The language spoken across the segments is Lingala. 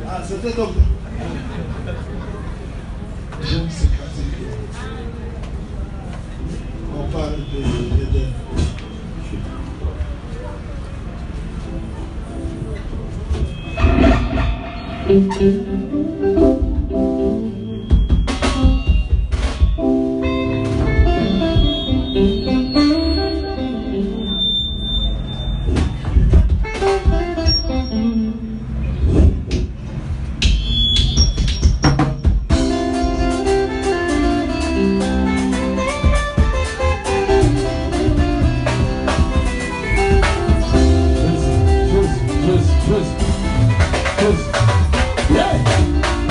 Ah, c'était donc. J'aime ces catégories. On parle de Yeah!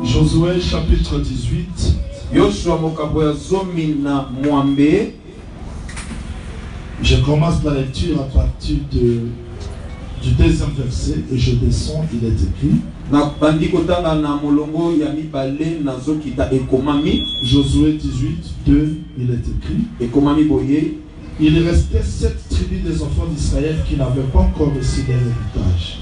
Josué chapitre 18. Je commence la lecture à partir du deuxième verset et je descends, il est écrit. Josué 18, 2, il est écrit. Il restait 7 tribus des enfants d'Israël qui n'avaient pas encore reçu leur héritage.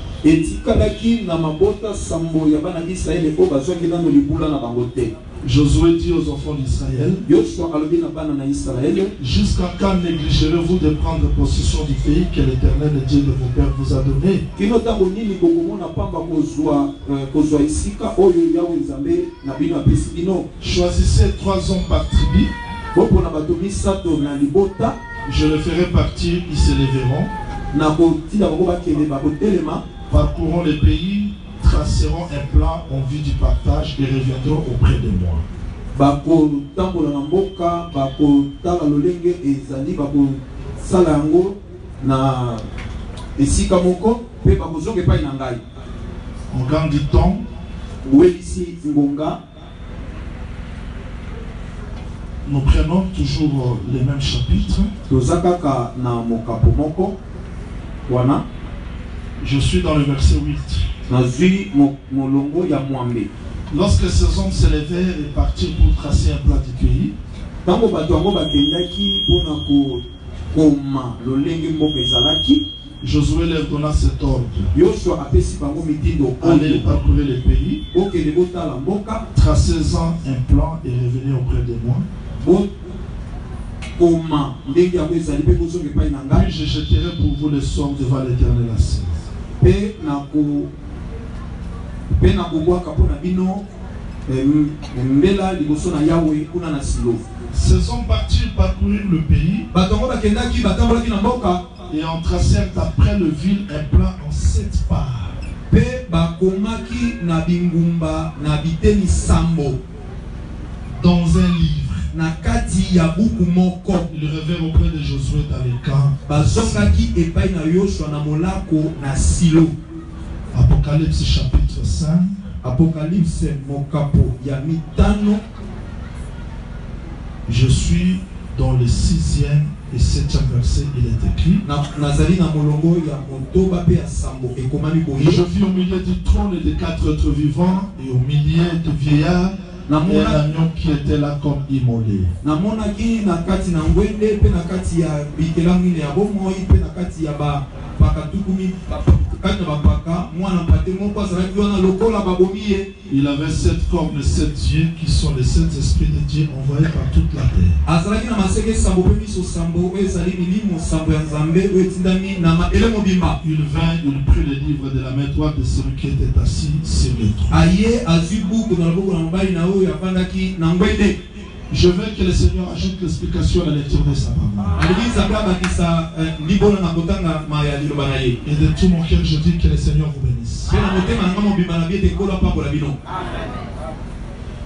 Josué dit aux enfants d'Israël, jusqu'à quand négligerez-vous de prendre possession du pays que l'Éternel, le Dieu de vos pères, vous a donné? Choisissez 3 hommes par tribu. Je les ferai partir, ils se lèveront. Parcourront les pays, traceront un plan en vue du partage et reviendront auprès de moi. En gang du temps, nous prenons toujours les mêmes chapitres. Je suis dans le verset 8. Lorsque ces hommes se levèrent et partirent pour tracer un plan du pays, Josué leur donna cet ordre. Allez parcourir le pays, tracez-en un plan et revenez auprès de moi. Puis je jeterai pour vous le sort devant l'Éternel assis. Ces hommes partirent parcourir le pays et en tracèrent après le ville un plan en 7 parts. Dans un livre. Ils revèrent auprès de Josué dans les camps. Apocalypse chapitre 5. Je suis dans le 6e et 7e verset, il est écrit. Je vis au milieu du trône et des 4 êtres vivants et au milieu des vieillards et un agneau qui était là comme immolé. Il avait 7 cornes et 7 yeux qui sont les 7 esprits de Dieu envoyés par toute la terre. Il vint, il prit le livre de la main droite de celui qui était assis sur le trône. Je veux que le Seigneur ajoute l'explication à la lecture de sa parole. Et de tout mon cœur, je dis que le Seigneur vous bénisse.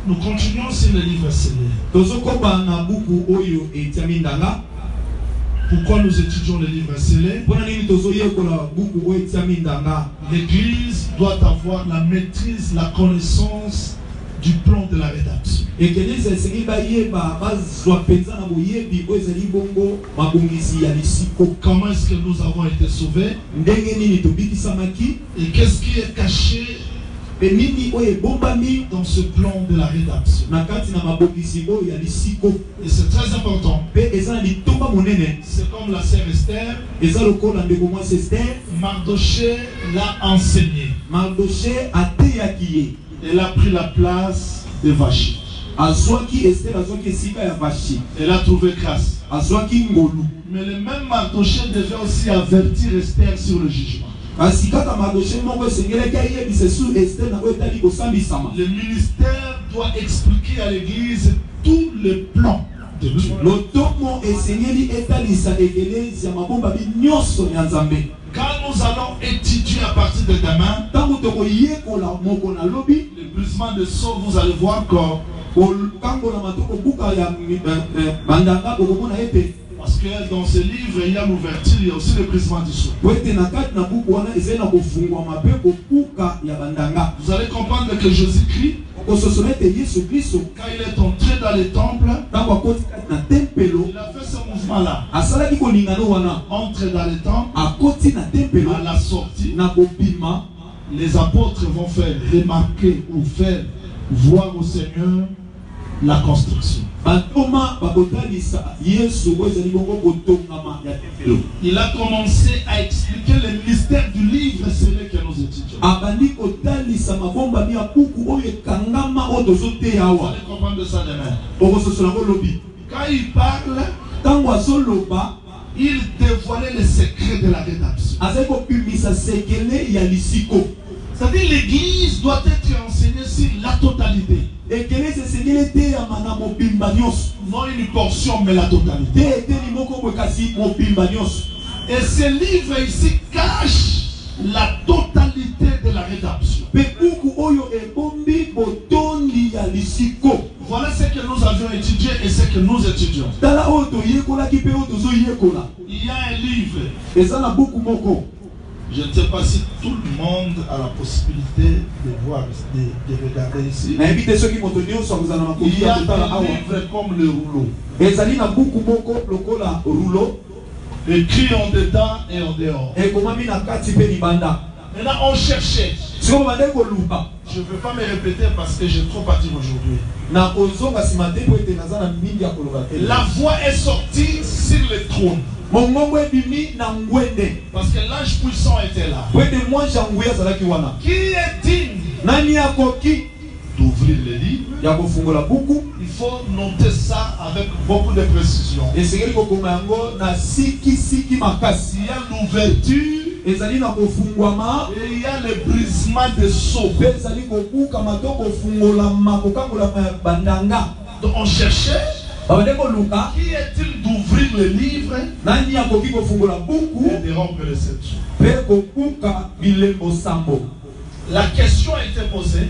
Nous continuons sur le livre scellé. Pourquoi nous étudions le livre scellé? L'Église doit avoir la maîtrise, la connaissance du plan de la rédemption. Comment est-ce que nous avons été sauvés? Et qu'est-ce qui est caché dans ce plan de la rédemption? Et c'est très important. C'est comme la sœur Esther. Mardoché l'a enseigné. Elle a pris la place de Vachi. Elle a trouvé grâce. Mais le même Mardoché devait aussi avertir Esther sur le jugement. Le ministère doit expliquer à l'Église tout le plan de Dieu. Quand nous allons étudier à partir de demain, le brisement de sceaux, vous allez voir Parce que dans ce livre, il y a l'ouverture, il y a aussi le brisement du sceau. Vous allez comprendre que Jésus-Christ, quand il est entré dans le temple, il a fait ce mouvement-là. Entre dans le temple, à la sortie, les apôtres vont faire remarquer ou faire voir au Seigneur la construction. Il a commencé à expliquer le mystère du livre, celui que nous étudions. Vous allez comprendre ça demain. Quand il parle, il dévoilait les secrets de la rédemption. C'est-à-dire l'église doit être enseignée sur la totalité. Non une portion, mais la totalité. Et ce livre ici cache la totalité de la rédemption. Voilà ce que nous avions étudié et ce que nous étudions. Il y a un livre. Je ne sais pas si tout le monde a la possibilité de voir, de regarder ici. Il y a un livre comme le rouleau. Écrit en dedans et en dehors. Maintenant on cherchait. Je ne veux pas me répéter parce que j'ai trop parti aujourd'hui. La voix est sortie sur le trône. Parce que l'ange puissant était là. Qui est digne d'ouvrir le livre? Il faut noter ça avec beaucoup de précision. Il y a l'ouverture et il y a le brisement des sceaux. Donc on cherchait. Qui est-il d'ouvrir le livre et de rompre les sept sceaux? La question a été posée,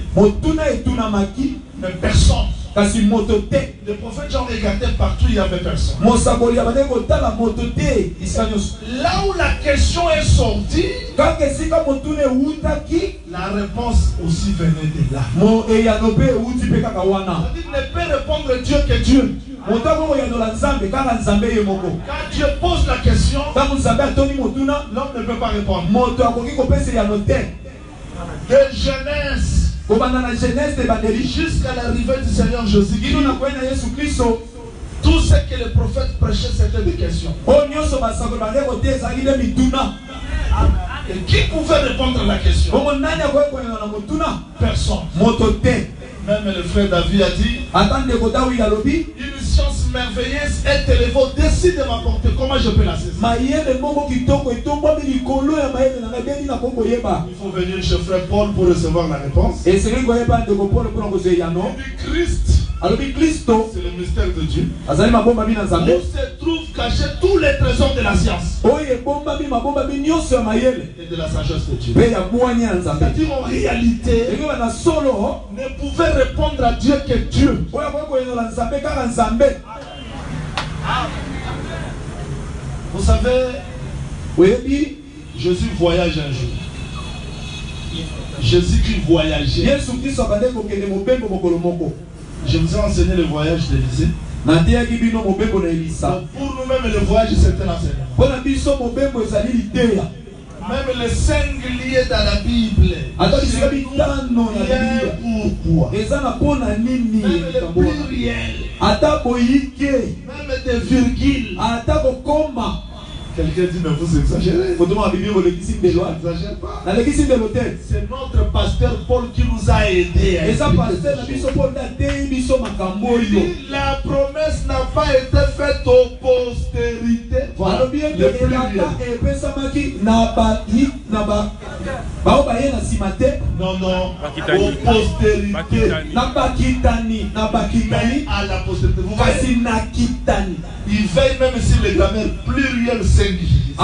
mais personne. Le prophète Jean regardait partout, il n'y avait personne. Là où la question est sortie, la réponse aussi venait de là. C'est-à-dire ne peut répondre Dieu que Dieu. Quand Dieu pose la question, l'homme ne peut pas répondre. De Genèse jusqu'à l'arrivée du Seigneur Jésus-Christ, tout ce que le prophète prêchait, c'était des questions. Et qui pouvait répondre à la question? Personne. Même le frère David a dit, une science merveilleuse est élevée au-dessus de ma portée. Comment je peux la saisir? Il faut venir chez frère Paul pour recevoir la réponse. Et Christ, c'est le mystère de Dieu. Où se trouvent cachés tous les trésors de la science et de la sagesse de Dieu. C'est-à-dire en réalité, ne pouvait répondre à Dieu que Dieu. Vous savez, Jésus voyage un jour. Jésus-Christ voyageait. Je vous ai enseigné le voyage d'Élysée. Pour nous-mêmes, le voyage, c'est un enseignement. Même les 5 liés dans la Bible. Pourquoi? Même les pluriels. Même des virgules. Quelqu'un dit, mais vous exagérez. Je n'exagère pas. C'est notre pasteur Paul qui nous a aidés. La promesse n'a pas été faite aux postérités. Voilà. Non, non. Aux postérités. Mais à la postérité. Vous voyez? Il veille même sur les grammaires pluriels singuliers.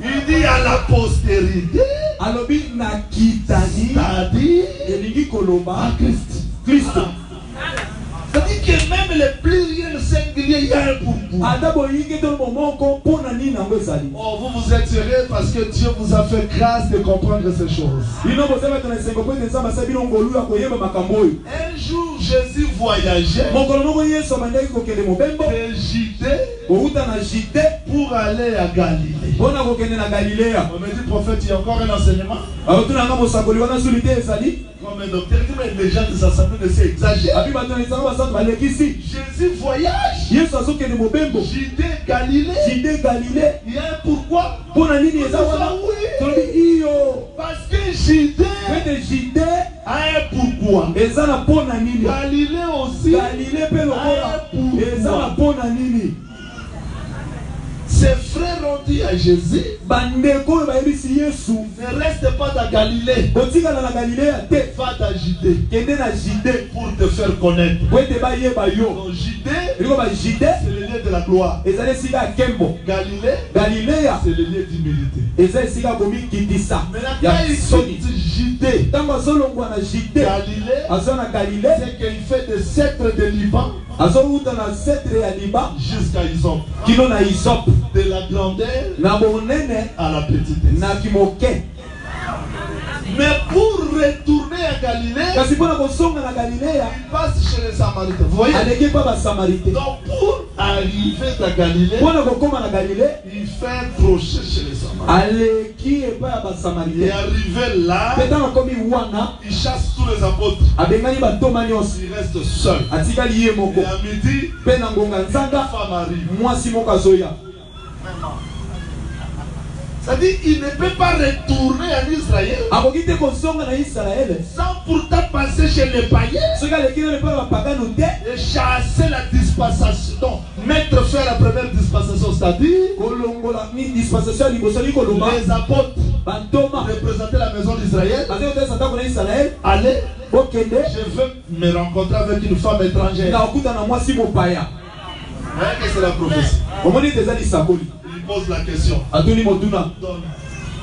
Il dit à la postérité. C'est-à-dire à Christ. C'est-à-dire que même les pluriels singuliers, il y a un pourquoi. Oh, vous vous êtes tirés parce que Dieu vous a fait grâce de comprendre ces choses. Un jour, Jésus voyageait de Judée pour aller à Galilée. On me dit, prophète, il y a encore un enseignement. Comme un docteur, mais les gens de sa assemblée ne s'exagèrent. Jésus voyage. Judée, Galilée. Il y a un pourquoi. Parce que Judée a un pourquoi. Galilée aussi a un pourquoi. Ses frères ont dit à Jésus, ne reste pas dans Galilée, va dans Judée pour te faire connaître. Donc Judée, c'est le lieu de la gloire. Galilée, c'est le lieu d'humilité. Maintenant, quand il quitte Judée, Galilée, c'est qu'il fait des sceptres de Liban jusqu'à Isop. De la grandeur à la petitesse. Mais pour retourner à Galilée, il passe chez les Samaritains. Vous voyez? Donc pour arriver à Galilée, il fait un crochet chez les Samaritains. Et arrivé là, il chasse tous les apôtres. Il reste seul. Et à midi, la femme arrive. C'est-à-dire qu'il ne peut pas retourner en Israël sans pourtant passer chez les païens et chasser la dispensation. Donc, mettre faire la première dispensation, c'est-à-dire les apôtres représenter la maison d'Israël. Allez, je veux me rencontrer avec une femme étrangère. Que c'est la prophétie. Il pose la question. Donc,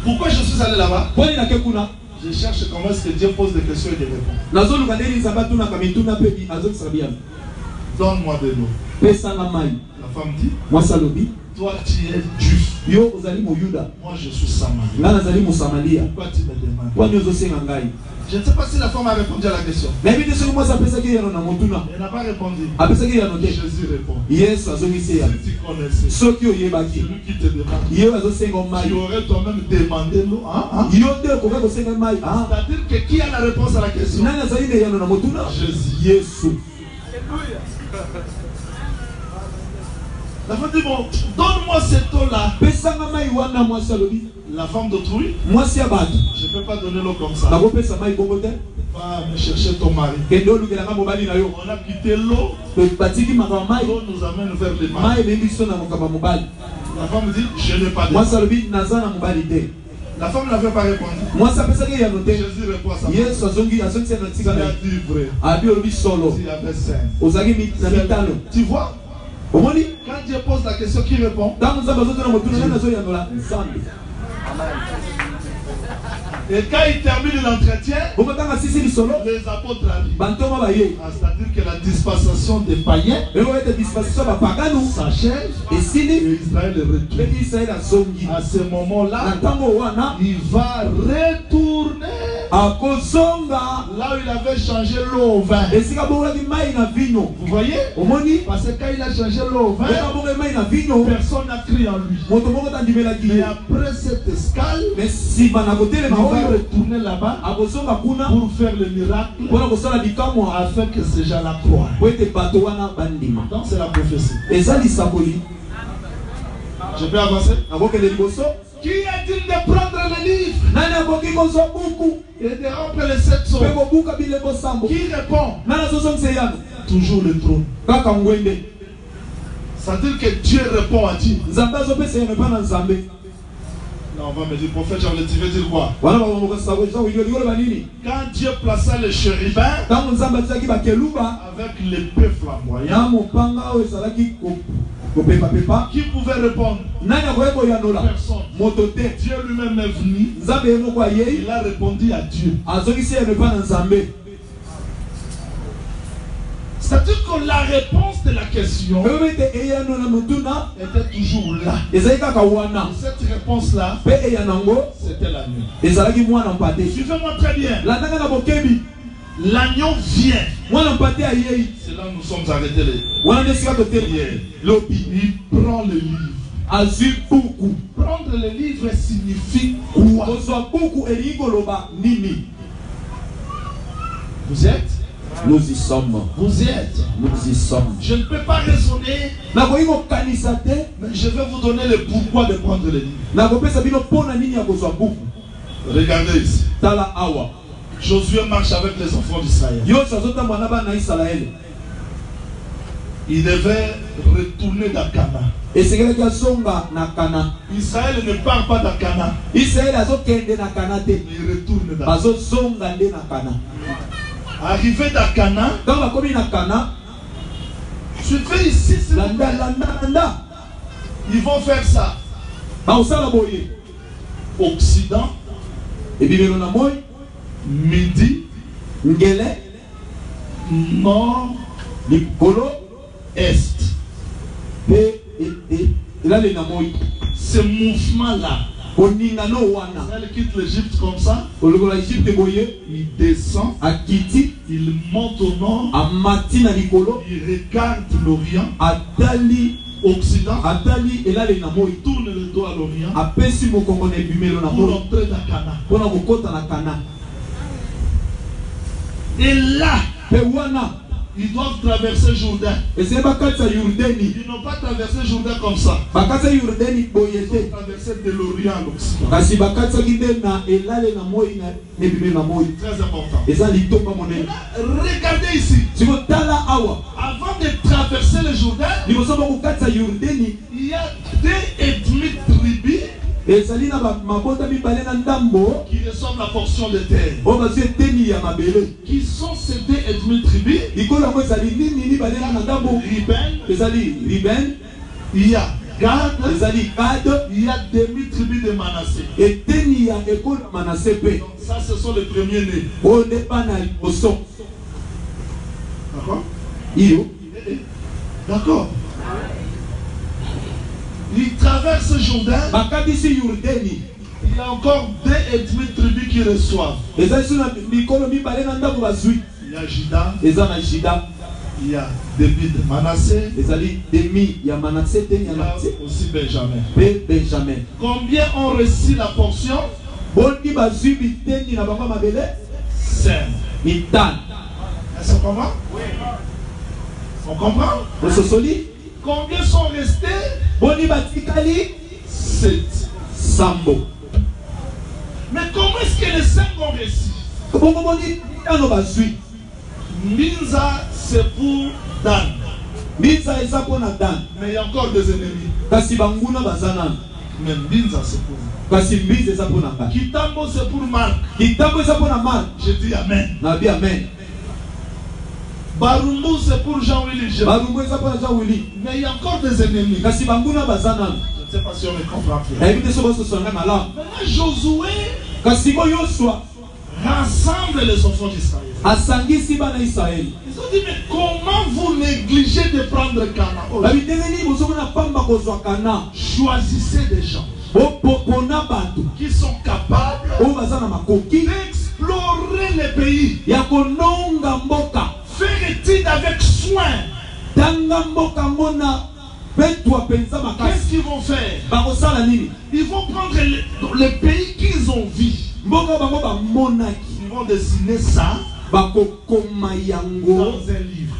pourquoi je suis allé là-bas? Je cherche comment est-ce que Dieu pose des questions et des réponses. Donne-moi de l'eau. La femme dit, toi tu es juif. Moi je suis samarien. Pourquoi tu me demandes? Je ne sais pas si la femme a répondu à la question. Elle n'a pas répondu. Jésus répond. Si tu connaissais celui qui te demande, tu aurais toi-même demandé l'eau. C'est-à-dire que qui a la réponse à la question? Jésus. La femme dit, bon, donne-moi cette eau-là. La femme d'autrui, je ne peux pas donner l'eau comme ça. Va me chercher ton mari. On a quitté l'eau. L'eau nous amène vers les mains. La femme dit, je n'ai pas de mari. La femme n'avait pas répondu. Jésus répond à sa femme. Tu as dit vrai. Tu avais 5. Tu vois? Quand Dieu pose la question, qui répond? Et quand il termine l'entretien, les apôtres arrivent. C'est-à-dire que la dispensation des païens s'achève et Israël retourne. À ce moment-là, il va retourner là où il avait changé l'eau au vin. Vous voyez? Parce que quand il a changé l'eau au vin, personne n'a crié en lui. Mais après cette escale, il va retourner là-bas pour faire le miracle afin que ces gens-là croient. Donc c'est la prophétie. Je peux avancer? Qui a-t-il de prendre le livre et de rompre les 7 sceaux? Qui répond? Toujours le trône. C'est-à-dire que Dieu répond à Dieu. Non, on va me dire, prophète, tu veux dire quoi? Quand Dieu plaça les chérubins avec l'épée flamboyante, qui pouvait répondre? Personne. Dieu lui-même est venu. Il a répondu à Dieu. C'est-à-dire que la réponse de la question était toujours là. Et cette réponse-là, c'était l'agneau. Suivez-moi très bien. L'agneau vient. C'est là où nous sommes arrêtés. Il prend le livre. Prendre le livre signifie quoi? Vous êtes? Nous y sommes. Vous y êtes. Nous y sommes. Je ne peux pas raisonner. Mais je vais vous donner le pourquoi de prendre le livre. Regardez ici. Josué marche avec les enfants d'Israël. Il devait retourner dans Canaan. Israël ne part pas dans Canaan. Il retourne dans Canaan. Arrivé dans Canaan, suivez ici, ils vont faire ça. Occident, midi, nord, est. Ce mouvement-là, il quitte l'Égypte comme ça, il descend, il monte au nord, il regarde l'Orient, Occident, il tourne le dos à l'Orient pour entrer dans Canaan. Et là, ils doivent traverser Jourdain. Ils n'ont pas traversé Jourdain comme ça. Ils ont traversé de l'Orient à l'Occident. Très important. Regardez ici. Avant de traverser le Jourdain, il y a 2,5 tribus qui reçoivent la portion de terre. Qui sont ces 2,5 tribus? Ruben, il y a Gad, il y a demi-tribu de Manassé. Donc ça, ce sont les premiers-nés. D'accord? Il traverse le Jourdain. Il y a encore 2,5 tribus qui reçoivent. Il y a Juda. Il y a demi de Manassé. Il y a aussi Benjamin. Combien ont reçu la portion? 5. Est-ce qu'on comprend? On comprend? Combien sont restés? 7. Mais comment est-ce que les 5 ont reçu? Minza, c'est pour Dan. Mais il y a encore des ennemis. Mais Minza, c'est pour vous. Kitambo, c'est pour Marc. Je dis Amen. Barumbu, c'est pour Jean-Willy. Mais il y a encore des ennemis. Je ne sais pas si on me comprend. Maintenant, Josué rassemble les enfants d'Israël. Ils ont dit, mais comment vous négligez de prendre Canaan? Choisissez des gens qui sont capables d'explorer le pays. Faire étude avec soin. Qu'est-ce qu'ils vont faire? Ils vont prendre le pays qu'ils ont vu. Ils vont dessiner ça dans un livre.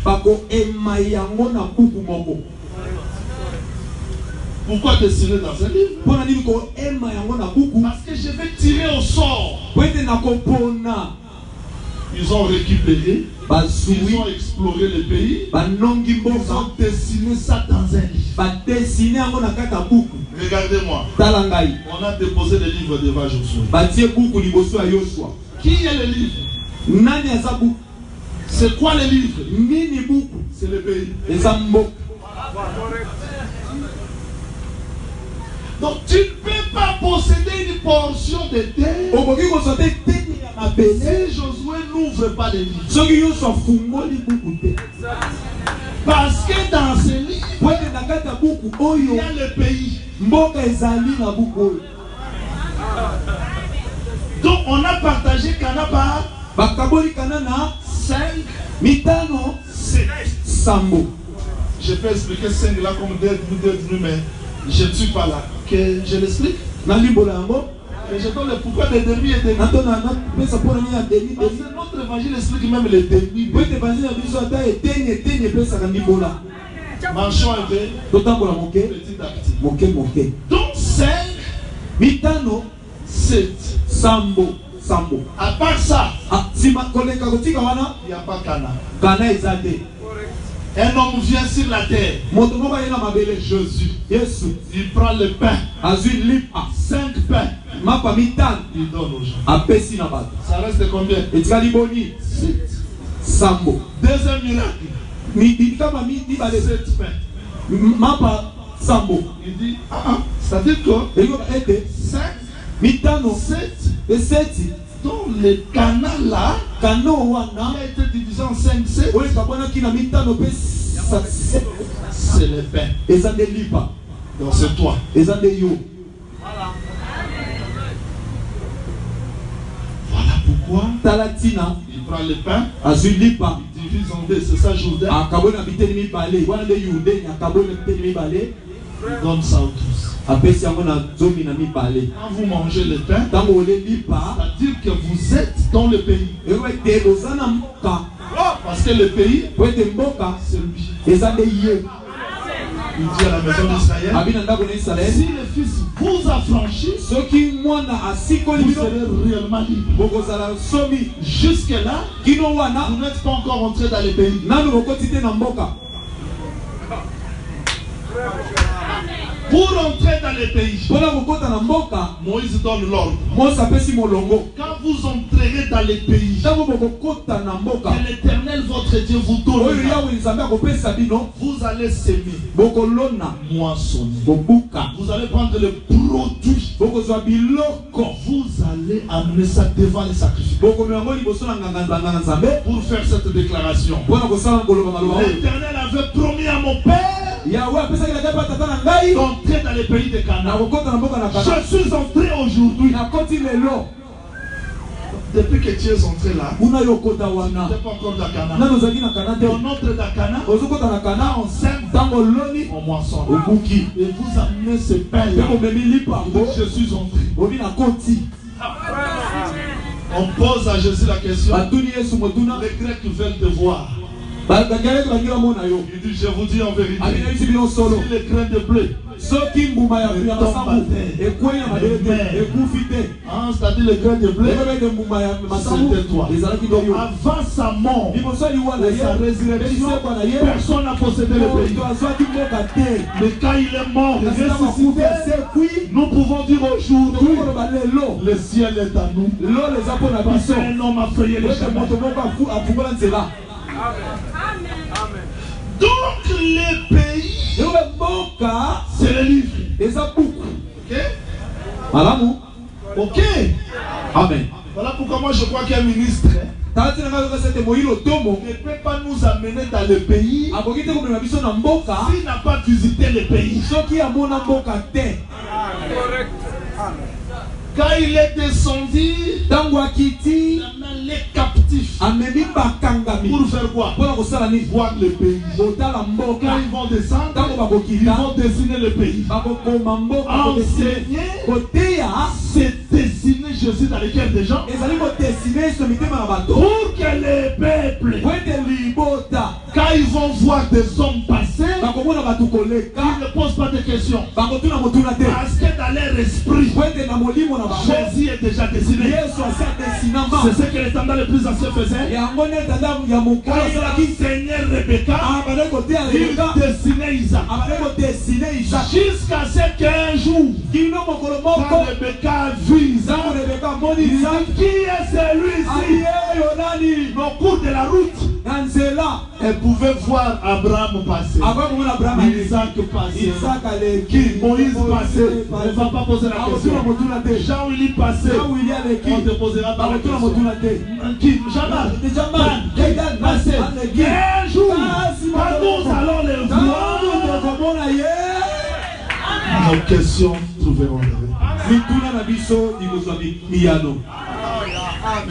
Pourquoi dessiner dans un livre? Parce que je vais tirer au sort. Ils ont récupéré, ils ont exploré le pays, ils ont dessiné ça dans un livre. Regardez-moi, on a déposé le livre devant Josué. Qui est le livre? C'est quoi le livre? C'est le pays. Donc tu ne peux pas posséder une portion de terre. Si Josué Josué n'ouvre pas les livres. Parce que dans ces livres, il y a le pays. Donc on a partagé Cana par 5, 7. Sambo. Je peux expliquer 5 là comme deux, mais je ne suis pas là. Que je l'explique. Et je donne le pourquoi des demi et demi. Parce que notre évangile explique même les demi. Marchons un peu. Petit à petit. Donc 5, 7. Sambo. À part ça, il n'y a pas Cana. Un homme vient sur la terre. Jésus. Il prend le pain. 5 pains. Il donne aux gens. Ça reste combien? 7. Deuxième miracle. 7 pains. Il dit, c'est-à-dire que 5, 7, donc le canal là, il a été divisé en 5, 7. C'est le pain. Donc c'est toi. Voilà pourquoi il prend le pain, il divise en deux, c'est ça Jourdain. Il donne ça aux tous. Quand vous mangez le pain, c'est-à-dire que vous êtes dans le pays. Parce que le pays, c'est lui. Il dit à la maison d'Israël, si le Fils vous affranchit, vous serez réellement libre. Jusque-là, vous n'êtes pas encore entré dans le pays. Pour entrer dans les pays, Moïse donne l'ordre. Quand vous entrerez dans les pays que l'Éternel votre Dieu vous donne, vous allez s'aimer, moissonner. Vous allez prendre le produit. Vous allez amener ça devant les sacrifices. Pour faire cette déclaration, l'Éternel avait promis à mon père d'entrer dans les pays de Canaan. Je suis entré aujourd'hui. Depuis que tu es entré là, tu n'es pas encore dans Canaan. On entre dans Canaan, on sème, on moissonne. Et vous amenez ce pain là. Je suis entré. On pose à Jésus la question. Les Grecs veulent te voir. Il dit, je vous dis en vérité, si les grains de blé tombent à terre, c'est-à-dire les grains de blé, c'était toi. Avant sa mort et sa résurrection, personne n'a possédé le pays. Mais quand il est mort et ressuscité, nous pouvons dire aujourd'hui, le ciel est à nous. Parce qu'un homme a frayé le chemin. Donc les pays, c'est le livre. Ok. Amen. Voilà pourquoi moi je crois qu'un ministre ne peut pas nous amener dans le pays s'il n'a pas visité le pays. Quand il est descendu, il amène les captifs. Pour faire quoi? Voir le pays. Quand ils vont descendre, ils vont dessiner le pays. Enseigner, c'est dessiner Jésus dans les cœurs des gens. Pour que les peuples, quand ils vont voir des hommes passer, ils ne posent pas de questions. Parce que dans leur esprit, Jésus est déjà dessiné. C'est ce que les standards les plus anciens faisaient. Quand il enseignait Rebecca, il dessinait Isaac. Jusqu'à ce qu'un jour, quand Rebecca a vu Isaac, il dit, qui est celui-ci? Au cours de la route, Elle pouvait voir Abraham passer. Isaac passer. Qui? Moïse passer. On ne va pas poser la question. Jean-Willy passer. On te posera pas la question. Qui? Jean-Marc passer. Un jour, quand nous allons les voir, nos questions trouveront des réponses.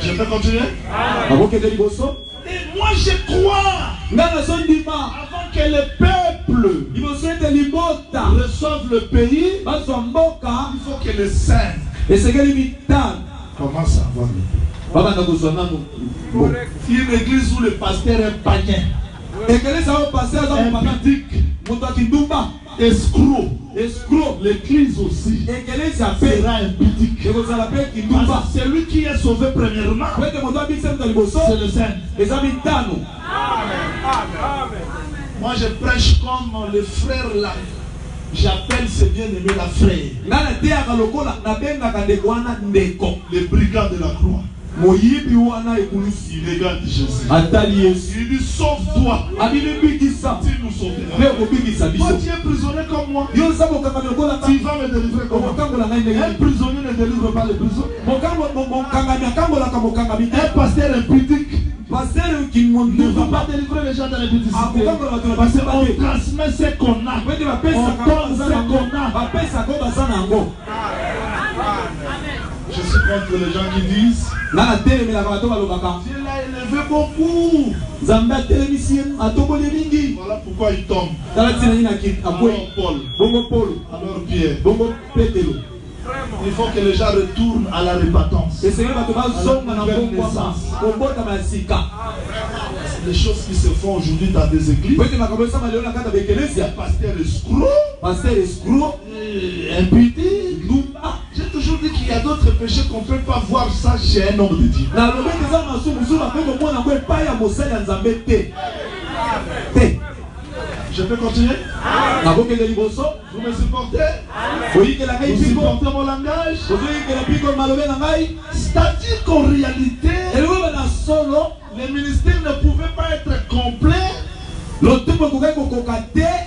Je peux continuer? Et moi je crois, avant que le peuple reçoive le pays, il faut que les saints commencent à voir le pays. Une église où le pasteur est païen, impudique, escroc, l'église aussi sera impudique. C'est lui qui est sauvé premièrement, c'est le saint. Moi je prêche comme les frères là. J'appelle ces bien-aimés la frère. Les brigands de la croix. Il regarde Jésus. Il dit sauve-toi. Tu nous sauveras. Toi tu es prisonnier comme moi. Tu vas me délivrer comme moi. Un prisonnier ne délivre pas les prisonniers. Un pasteur impudique ne va pas délivrer les gens de l'impudicité. Parce qu'on transmet ce qu'on a. On donne ce qu'on a. Je suis contre les gens qui disent Dieu l'a élevé beaucoup. Voilà pourquoi il tombe. Alors Paul, alors Pierre. Il faut que les gens retournent à la repentance. Les choses qui se font aujourd'hui dans des églises. Pasteur escroc, impudique. J'ai toujours dit qu'il y a d'autres péchés qu'on ne peut pas voir ça chez un homme de Dieu. Je peux continuer? Vous me supportez? Vous supportez mon langage? C'est-à-dire qu'en réalité, les ministères ne pouvaient pas être complets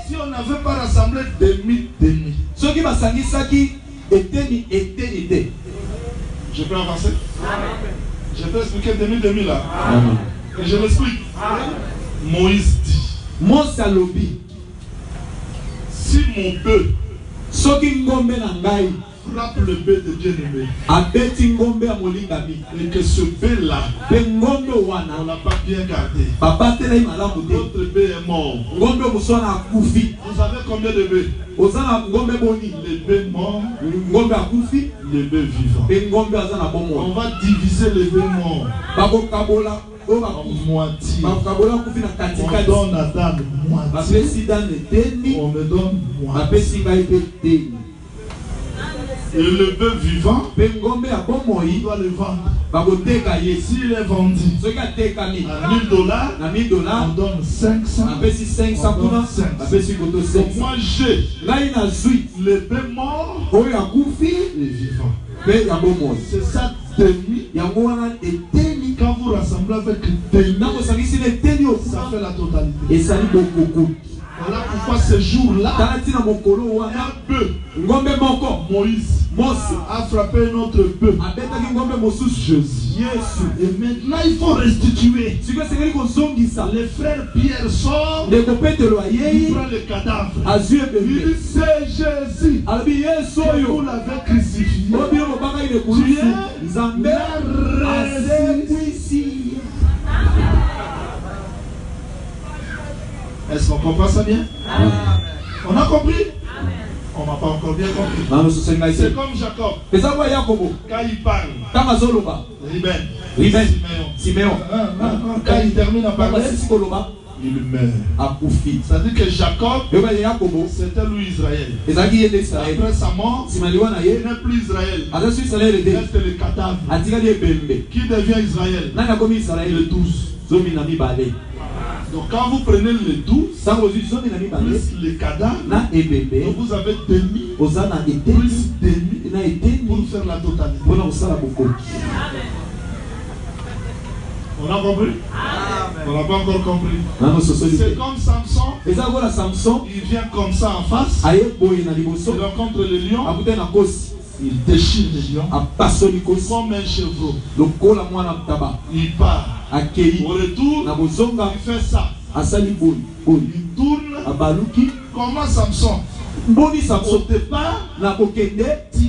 si on n'avait pas rassemblé demi-demi. Je peux avancer? Je peux expliquer demi-demi là. Et je l'explique. Moïse dit, si mon bœuf frappe le bœuf de bien-aimé et que ce bœuf là on l'a pas bien gardé, notre bœuf est mort. Vous savez combien de bœufs? Les bœufs morts, les bœufs vivants. On va diviser les bœufs morts en moitié. On donne à Dan moitié. On me donne moitié. Et le bœuf vivant, il doit le vendre. S'il est vendu à $1000, on donne 500. On donne 500. Donc moi j'ai le bœuf mort et vivant. C'est ça demi. Quand vous rassemblez avec demi, ça fait la totalité. Voilà pourquoi ce jour-là, un bœuf, Moïse a frappé notre bœuf, Jésus. Et maintenant il faut restituer. Les frères Pierre sortent, il prend le cadavre. Il dit c'est Jésus que vous l'avez crucifié. Tu es la résurrection. Est-ce qu'on comprend ça bien? On a compris? On n'a pas encore bien compris. C'est comme Jacob. Quand il parle, Siméon. Quand il termine à parler, il meurt. C'est-à-dire que Jacob, c'était lui Israël. Après sa mort, il n'est plus Israël. Il reste le cadavre. Qui devient Israël? Le 12. Donc quand vous prenez les 12, plus les cadavres, donc vous avez demi, plus demi, pour faire la totalité. On a compris? On n'a pas encore compris. C'est comme Samson. Il vient comme ça en face. Il rencontre le lion. Il déchire le lion. Comme un chevreau. Il part. Au retour, il fait ça. Il tourne. Comment Samson? Au départ, tu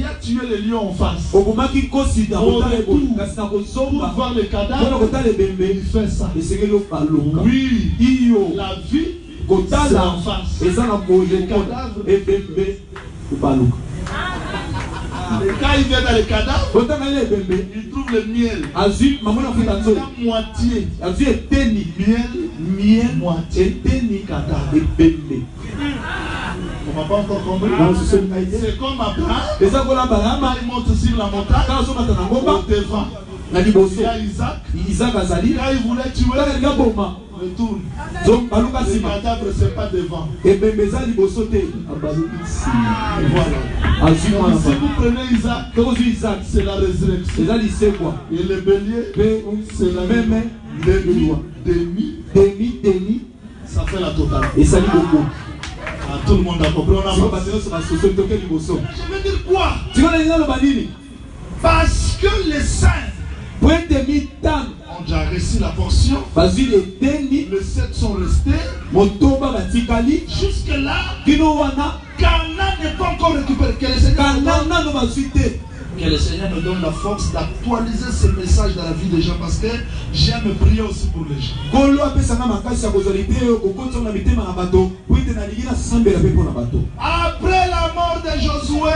as tué le lion en face. Au retour, pour voir le cadavre, il fait ça. Oui, la vie, c'est en face. Le cadavre, quand il vient dans le cadavre, il trouve le miel. La moitié. Miel, moitié. Cadavre. On n'a pas encore compris. C'est comme Abraham. Il monte sur la montagne. Au devant. Il y a Isaac. Quand il voulait tuer, il tourne. Le cadavre, c'est pas devant. Voilà. Si vous prenez Isaac, c'est la résurrection. Et le bélier, c'est la même demi. Ça fait la totale. Et ça dit beaucoup. Tout le monde a compris. Je veux dire quoi? Parce que les saints ont déjà reçu la portion. Les 7 sont restés. Jusque là, Canaan n'est pas encore récupéré. Que le Seigneur me donne la force d'actualiser ce message dans la vie des gens, parce que j'aime prier aussi pour les gens. Après la mort de Josué,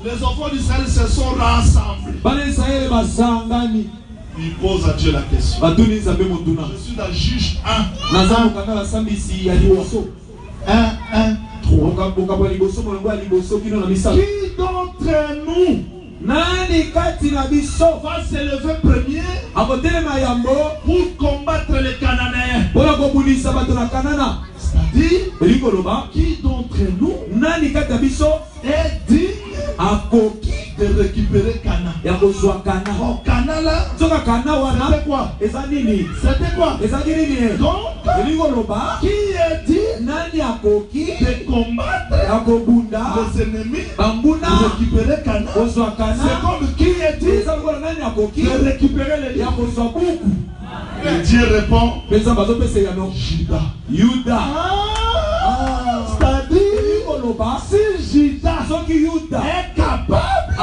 les enfants d'Israël se sont rassemblés. Ils posent à Dieu la question. Je suis dans Juge 1. 1. Qui d'entre nous va s'élever premier pour combattre les Cananéens? C'est-à-dire, qui d'entre nous est digne de récupérer Cana? Oh, Cana là, c'était quoi? Donc, qui est digne de combattre les ennemis, de récupérer Cana? C'est comme qui est digne de récupérer les lions? Et Dieu répond, Judas. C'est-à-dire, si Judas est capable,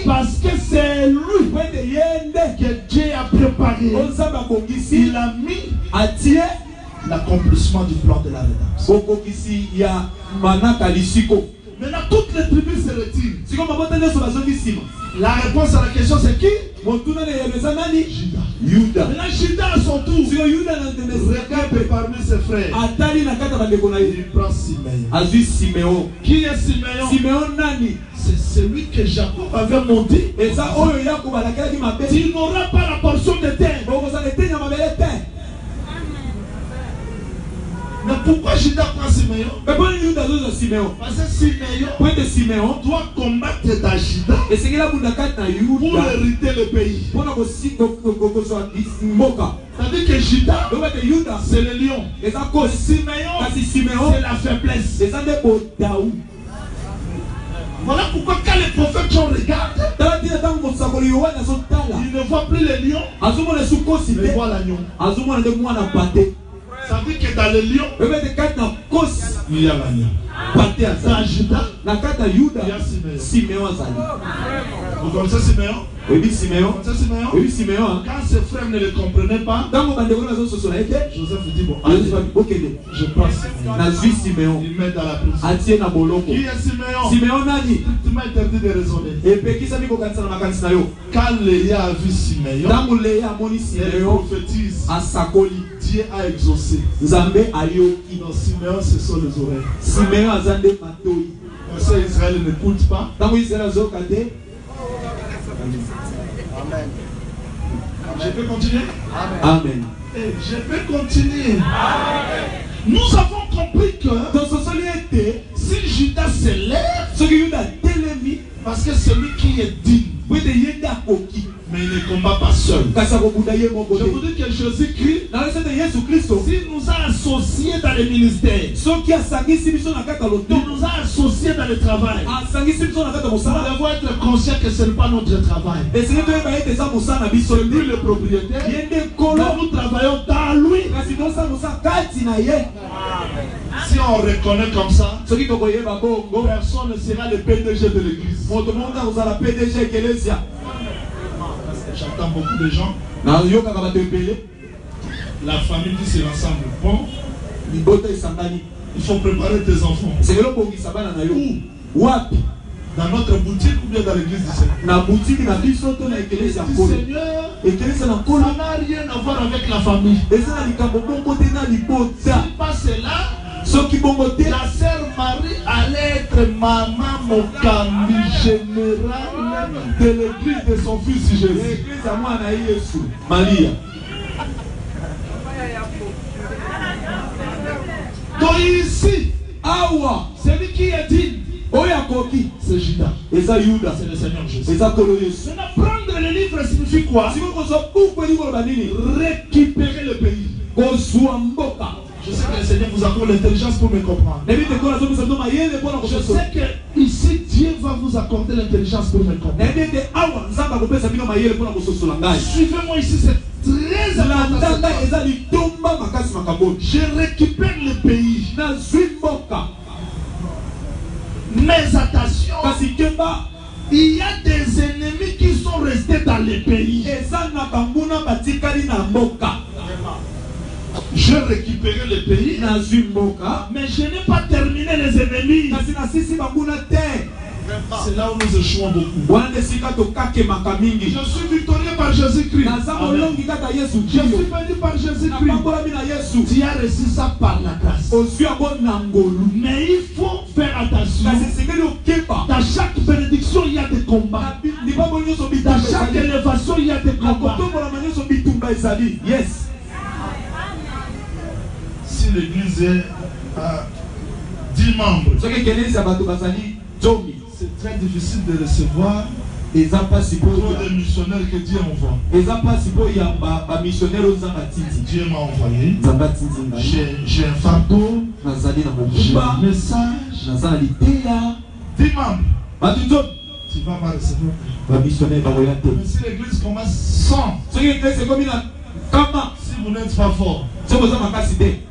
parce que c'est lui que Dieu a préparé, il a mis l'accomplissement du plan de la rédemption. Maintenant, toutes les tribus se retirent. La réponse à la question, c'est qui? Judas. Maintenant, Judas à son tour regarde parmi ses frères. Il prend Siméon. Qui est Siméon? C'est celui que Jacob avait monté. Tu n'auras pas la portion de terre. Mais pourquoi Judas prend Siméon? Parce que Siméon doit combattre dans Judas pour hériter le pays. C'est-à-dire que Judas, c'est le lion. Siméon, c'est la faiblesse. Voilà pourquoi quand les prophètes regardent, ils ne voient plus les lions, ils voient l'agneau. Ça veut dire que dans le lion, il y a l'agneau. Dans Judas, il y a Siméon. Vous connaissez Siméon? Oui, Siméon. Quand ses frères ne le comprenaient pas, Joseph dit, bon, allez, je prends Siméon. Il met dans la prison. Qui est Siméon? Tu m'as interdit de raisonner. Quand Léa a vu Siméon, elle prophétise. Dieu a exaucé. Dans Siméon, ce sont les oreilles. Ça, Israël n'écoute pas. Je peux continuer? Amen. Et je peux continuer. Amen. Nous avons compris que si Judas s'élève, parce que celui qui est digne Mais il ne combat pas seul. Je vous dis que Jésus-Christ, s'il nous a associés dans les ministères, il nous a associés dans le travail, nous devons être conscients que ce n'est pas notre travail. C'est lui le propriétaire, mais nous travaillons dans lui. Si on reconnaît comme ça, personne ne sera le PDG de l'église. J'entends beaucoup de gens. La famille dit c'est l'ensemble. Bon, il faut préparer tes enfants. Où? Dans notre boutique ou bien dans l'église du Seigneur? Ça n'a rien à voir avec la famille. Si pas cela, la sœur Marie allait être maman Mokambi générale de l'église de son fils Jésus. Maria. Donc ici, celui qui est digne, c'est Judas. C'est le Seigneur Jésus. Maintenant, prendre le livre signifie quoi? Récupérer le pays. Je sais que le Seigneur vous accorde l'intelligence pour me comprendre. Je sais que ici Dieu va vous accorder l'intelligence pour me comprendre. Suivez-moi ici, c'est très important. Je récupère le pays. Mais attention, il y a des ennemis qui sont restés dans le pays. Je récupérais le pays, mais je n'ai pas terminé les ennemis. C'est là où nous échouons beaucoup. Je suis victorieux par Jésus-Christ. Je suis béni par Jésus-Christ. Tu as reçu ça par la grâce. Mais il faut faire attention. Dans chaque bénédiction, il y a des combats. Dans chaque élévation, il y a des combats. Yes. Si l'église est à 10 membres, c'est très difficile de recevoir trop de missionnaires que Dieu envoie. Dieu m'a envoyé. J'ai un fardeau, j'ai un message. 10 membres. Tu vas pas recevoir. Mais si l'église commence 100, si vous n'êtes pas fort,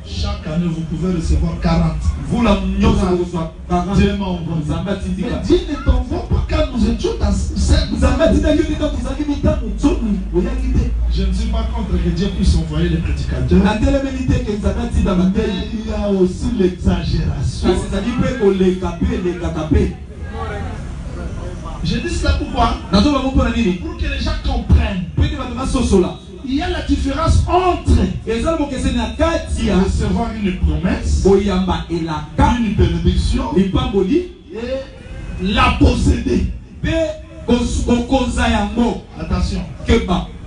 chaque année vous pouvez recevoir 40. Dieu m'a envoyé. Mais Dieu ne t'envoie pas quand nous étions dans cette. Je ne suis pas contre que Dieu puisse envoyer les prédicateurs. Mais il y a aussi l'exagération. Je dis cela pourquoi? Pour que les gens comprennent. Il y a la différence entre recevoir une promesse, une bénédiction et la posséder. Attention.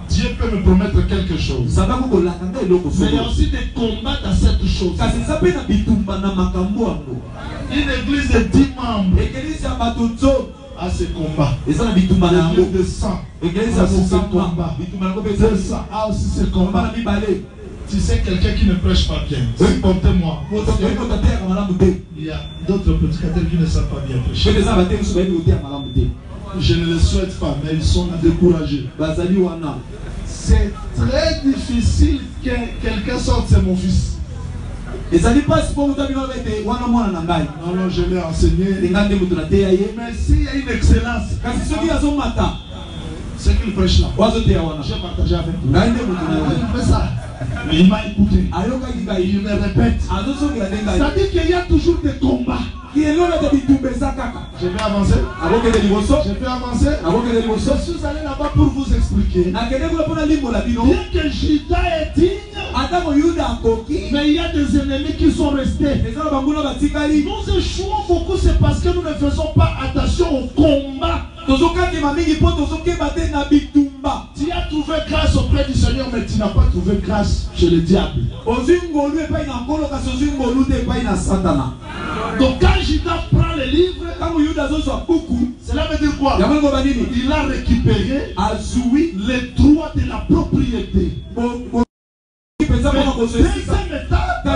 Dieu peut me promettre quelque chose. Mais il y a aussi des combats dans cette chose. Une église de 10 membres à ce combat. L'église de 100 à ce combat. 200 à aussi ce combat. Tu sais, quelqu'un qui ne prêche pas bien, supportez-moi. Il y a d'autres prédicateurs qui ne savent pas bien prêcher. Je ne le souhaite pas, mais ils sont découragés. C'est très difficile que quelqu'un sorte, c'est mon fils. Non, non, je l'ai enseigné. Mais s'il y a une excellence, ce qu'il prêche là, j'ai partagé avec vous. Il fait ça. Mais il m'a écouté. Il me répète. C'est-à-dire qu'il y a toujours des combats. Je vais avancer. Je vais avancer. Je suis allé là-bas pour vous expliquer. Bien que Judas est digne, mais il y a des ennemis qui sont restés. Nous échouons beaucoup, c'est parce que nous ne faisons pas attention au combat. Tu as trouvé grâce auprès du Seigneur, mais tu n'as pas trouvé grâce chez le diable. Donc quand Judas prend le livre, Cela veut dire quoi? Il a récupéré les droits de la propriété. Deuxième étape,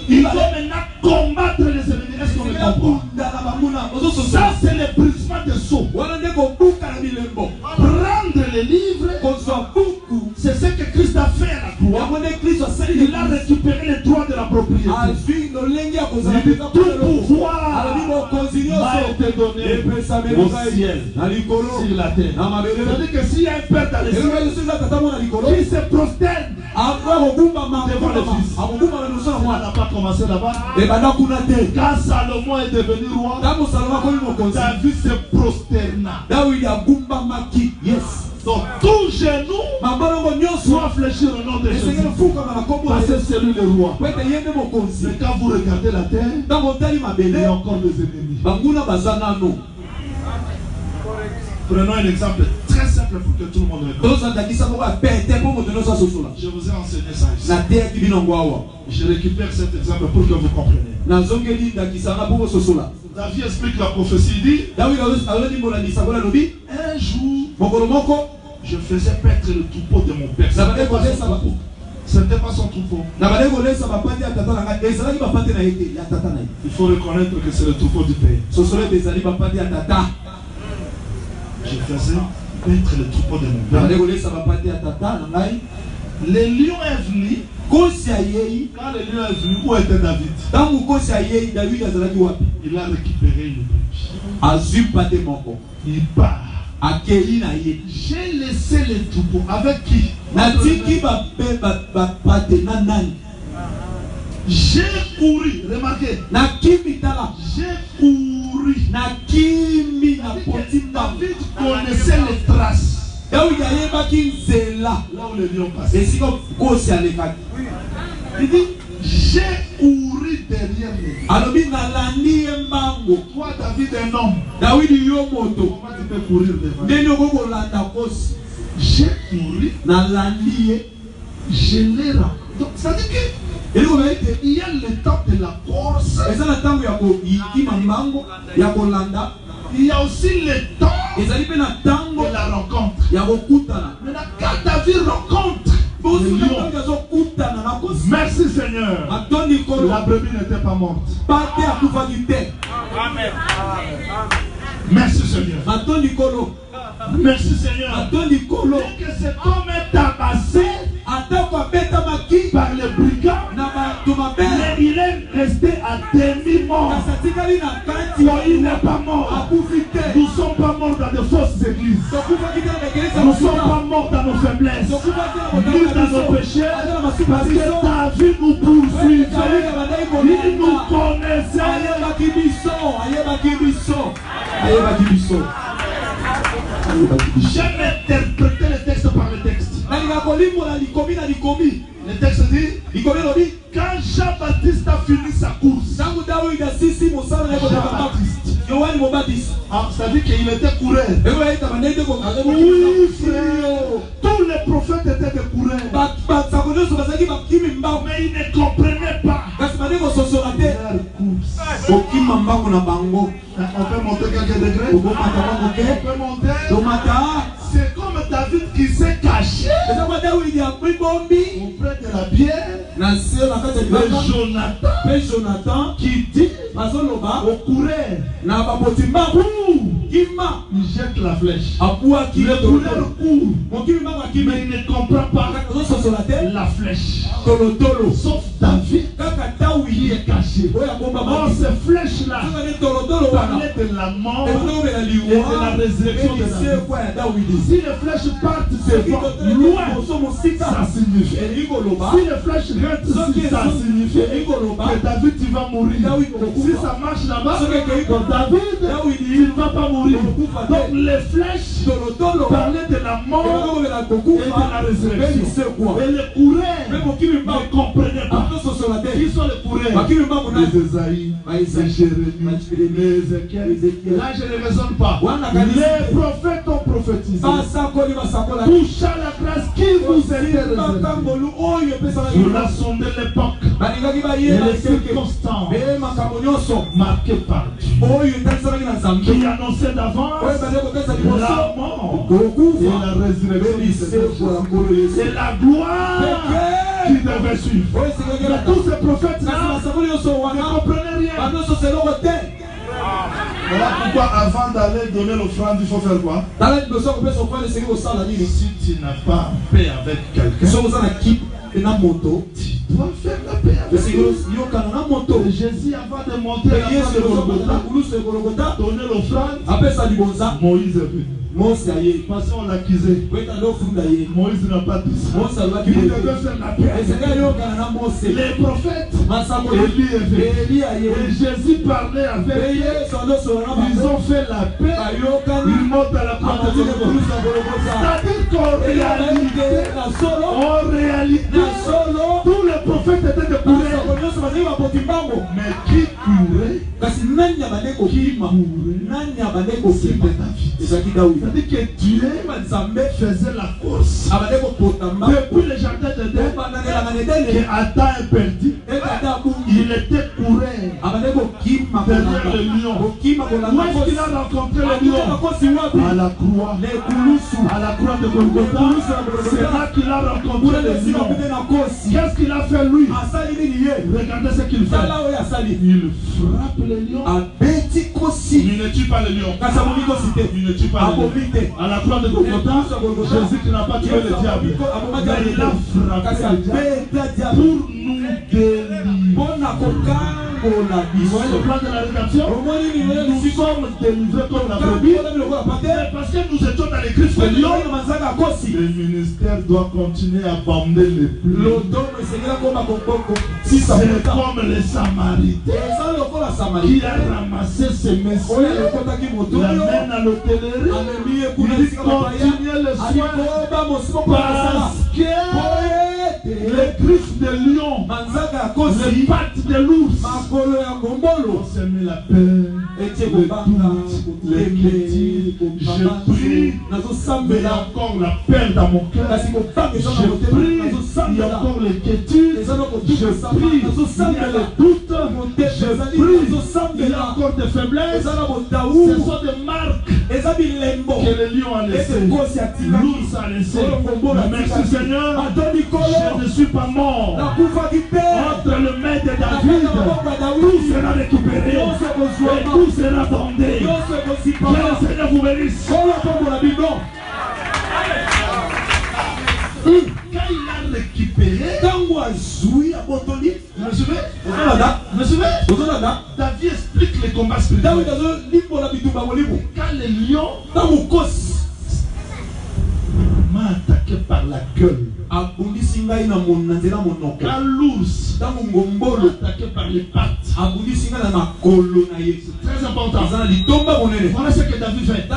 il faut maintenant combattre les ennemis. Est-ce qu'on me comprend? Ça, c'est le brisement des sceaux. Prendre les livres, c'est ce que Christ a fait à la croix. Il a récupéré les droits de la propriété. Tout pouvoir m'a été donné au ciel, sur la terre. C'est-à-dire que s'il y a un père dans les cieux qui se prosterne devant le fils, on n'a pas commencé là-bas. Quand Salomon est devenu roi, David se prosterna. Donc tout genou doit fléchir au nom de Jésus. Parce que c'est lui le roi. Mais quand vous regardez la terre, il y a encore des ennemis. Prenons un exemple très simple pour que tout le monde regarde. Je vous ai enseigné ça ici. Je récupère cet exemple pour que vous compreniez. David explique la prophétie, il dit, un jour, je faisais paître le troupeau de mon père. Ce n'était pas son troupeau. Il faut reconnaître que c'est le troupeau du père. Je faisais paître le troupeau de mon père. Le lion est venu. Quand le lion est venu, où était David? Il a récupéré une brebis. Il part. J'ai laissé le troupeau. Avec qui? J'ai couru. Remarquez. J'ai couru. David connaissait les traces. Là où le lion passait. Il dit, j'ai couru derrière lui. Toi, David, un homme. Comment tu peux courir devant? J'ai couru. Je l'ai rencontré. Donc, ça dit que il y a le temps de la course. Il y a aussi le temps de la rencontre. Maintenant, quand David rencontre le lion, merci Seigneur, la brebis n'était pas morte. Merci Seigneur. Merci Seigneur. Dès que cet homme est tabassé par les brigands, mais il est resté à demi-mort. Il n'est pas mort. Nous ne sommes pas morts dans de fausses églises. Nous ne sommes pas morts dans nos faiblesses, ni dans nos péchés, parce que David nous poursuivait. Il nous connaissait. J'aime interpréter le texte par le texte. Le texte dit, quand Jean-Baptiste a fini sa course, c'est-à-dire qu'il était coureur. Oui, frère. Tous les prophètes étaient des coureurs. Mais ils ne comprenaient pas. On peut monter quelques degrés. On peut monter. C'est comme David qui s'est caché auprès de la bière. Et Jonathan qui dit au coureur, il jette la flèche. Le coureur court, mais il ne comprend pas la flèche. Sauf David qui est caché. Or ces flèches-là parlaient de la mort et de la résurrection de David. Si les flèches partent devant, loin, ça signifie. Si les flèches rentrent ici, ça signifie que David il va mourir. Si ça marche là-bas, donc David il ne va pas mourir. Donc les flèches parlaient de la mort et de la résurrection. Et les coureurs ne comprenaient pas. Qui sont les coureurs? Les Esaïe, les Jérémie, les Ézéchiel. Là je ne raisonne pas. Les prophètes ont prophétisé. Toucha la grâce qui vous est réservée. Vous la sondez l'époque. les circonstances marquées par Dieu, qui annonçait d'avance la mort et la résurrection et la gloire qui devait suivre. Mais tous ces prophètes-là ne comprenaient rien. Voilà pourquoi avant d'aller donner l'offrande, il faut faire quoi? Si tu n'as pas paix avec quelqu'un, tu dois faire la paix avec lui. Jésus, avant de monter la Golgotha, donner l'offrande, Moïse est venu. Parce qu'on l'accusait. Moïse n'a pas dit ça. Il devait faire la paix. Les prophètes, Élie est venu. Et Jésus parlait avec eux. Ils ont fait la paix. Ils montent à la croix de Golgotha. C'est-à-dire qu'en réalité, tous les prophètes étaient de courir. Mais qui courait? C'était David. C'est-à-dire que Dieu faisait la course depuis le jardin d'Éden, que Adam est perdu. Il était couru derrière le lion. Où est-ce qu'il a rencontré le lion? À la croix. À la croix de Golgotha. C'est là qu'il a rencontré le lion. Qu'est-ce qu'il a fait lui? Regardez ce qu'il fait. Il frappe le lion. Il ne tue pas le lion. Il ne tue pas le lion. À la croix de Golgotha, Jésus qui n'a pas tué le diable, mais il a frappé le diable pour nous délivrer. Vous voyez le plan de la rédemption? Nous sommes délivrés comme la brebis, parce que nous étions dans les griffes de lion. Le ministère doit continuer à bomber les pluies. C'est comme les Samaritains qui a ramassé ses messieurs, l'amène à l'hôtellerie, il continue le soin parce que les griffes de lion, les pattes de l'ours, on s'est mis la paix, le doute, les critiques. Je prie, mais il y a encore la paix dans mon cœur. Je prie, il y a encore les quiétudes. Je prie, il y a le doute. Je prie, il y a encore des faiblesses. Ce sont des marques que le lion a laissées, l'ours a laissé. Merci Seigneur, je ne suis pas mort. Entre le maître et David, tout sera récupéré et tout sera bondé. Que le Seigneur vous bénisse. Quand il a récupéré, David explique les combats spirituels. Quand le lion m'a attaqué par la gueule, quand l'ours m'a attaqué par les pattes, c'est très important. Voilà ce que David fait.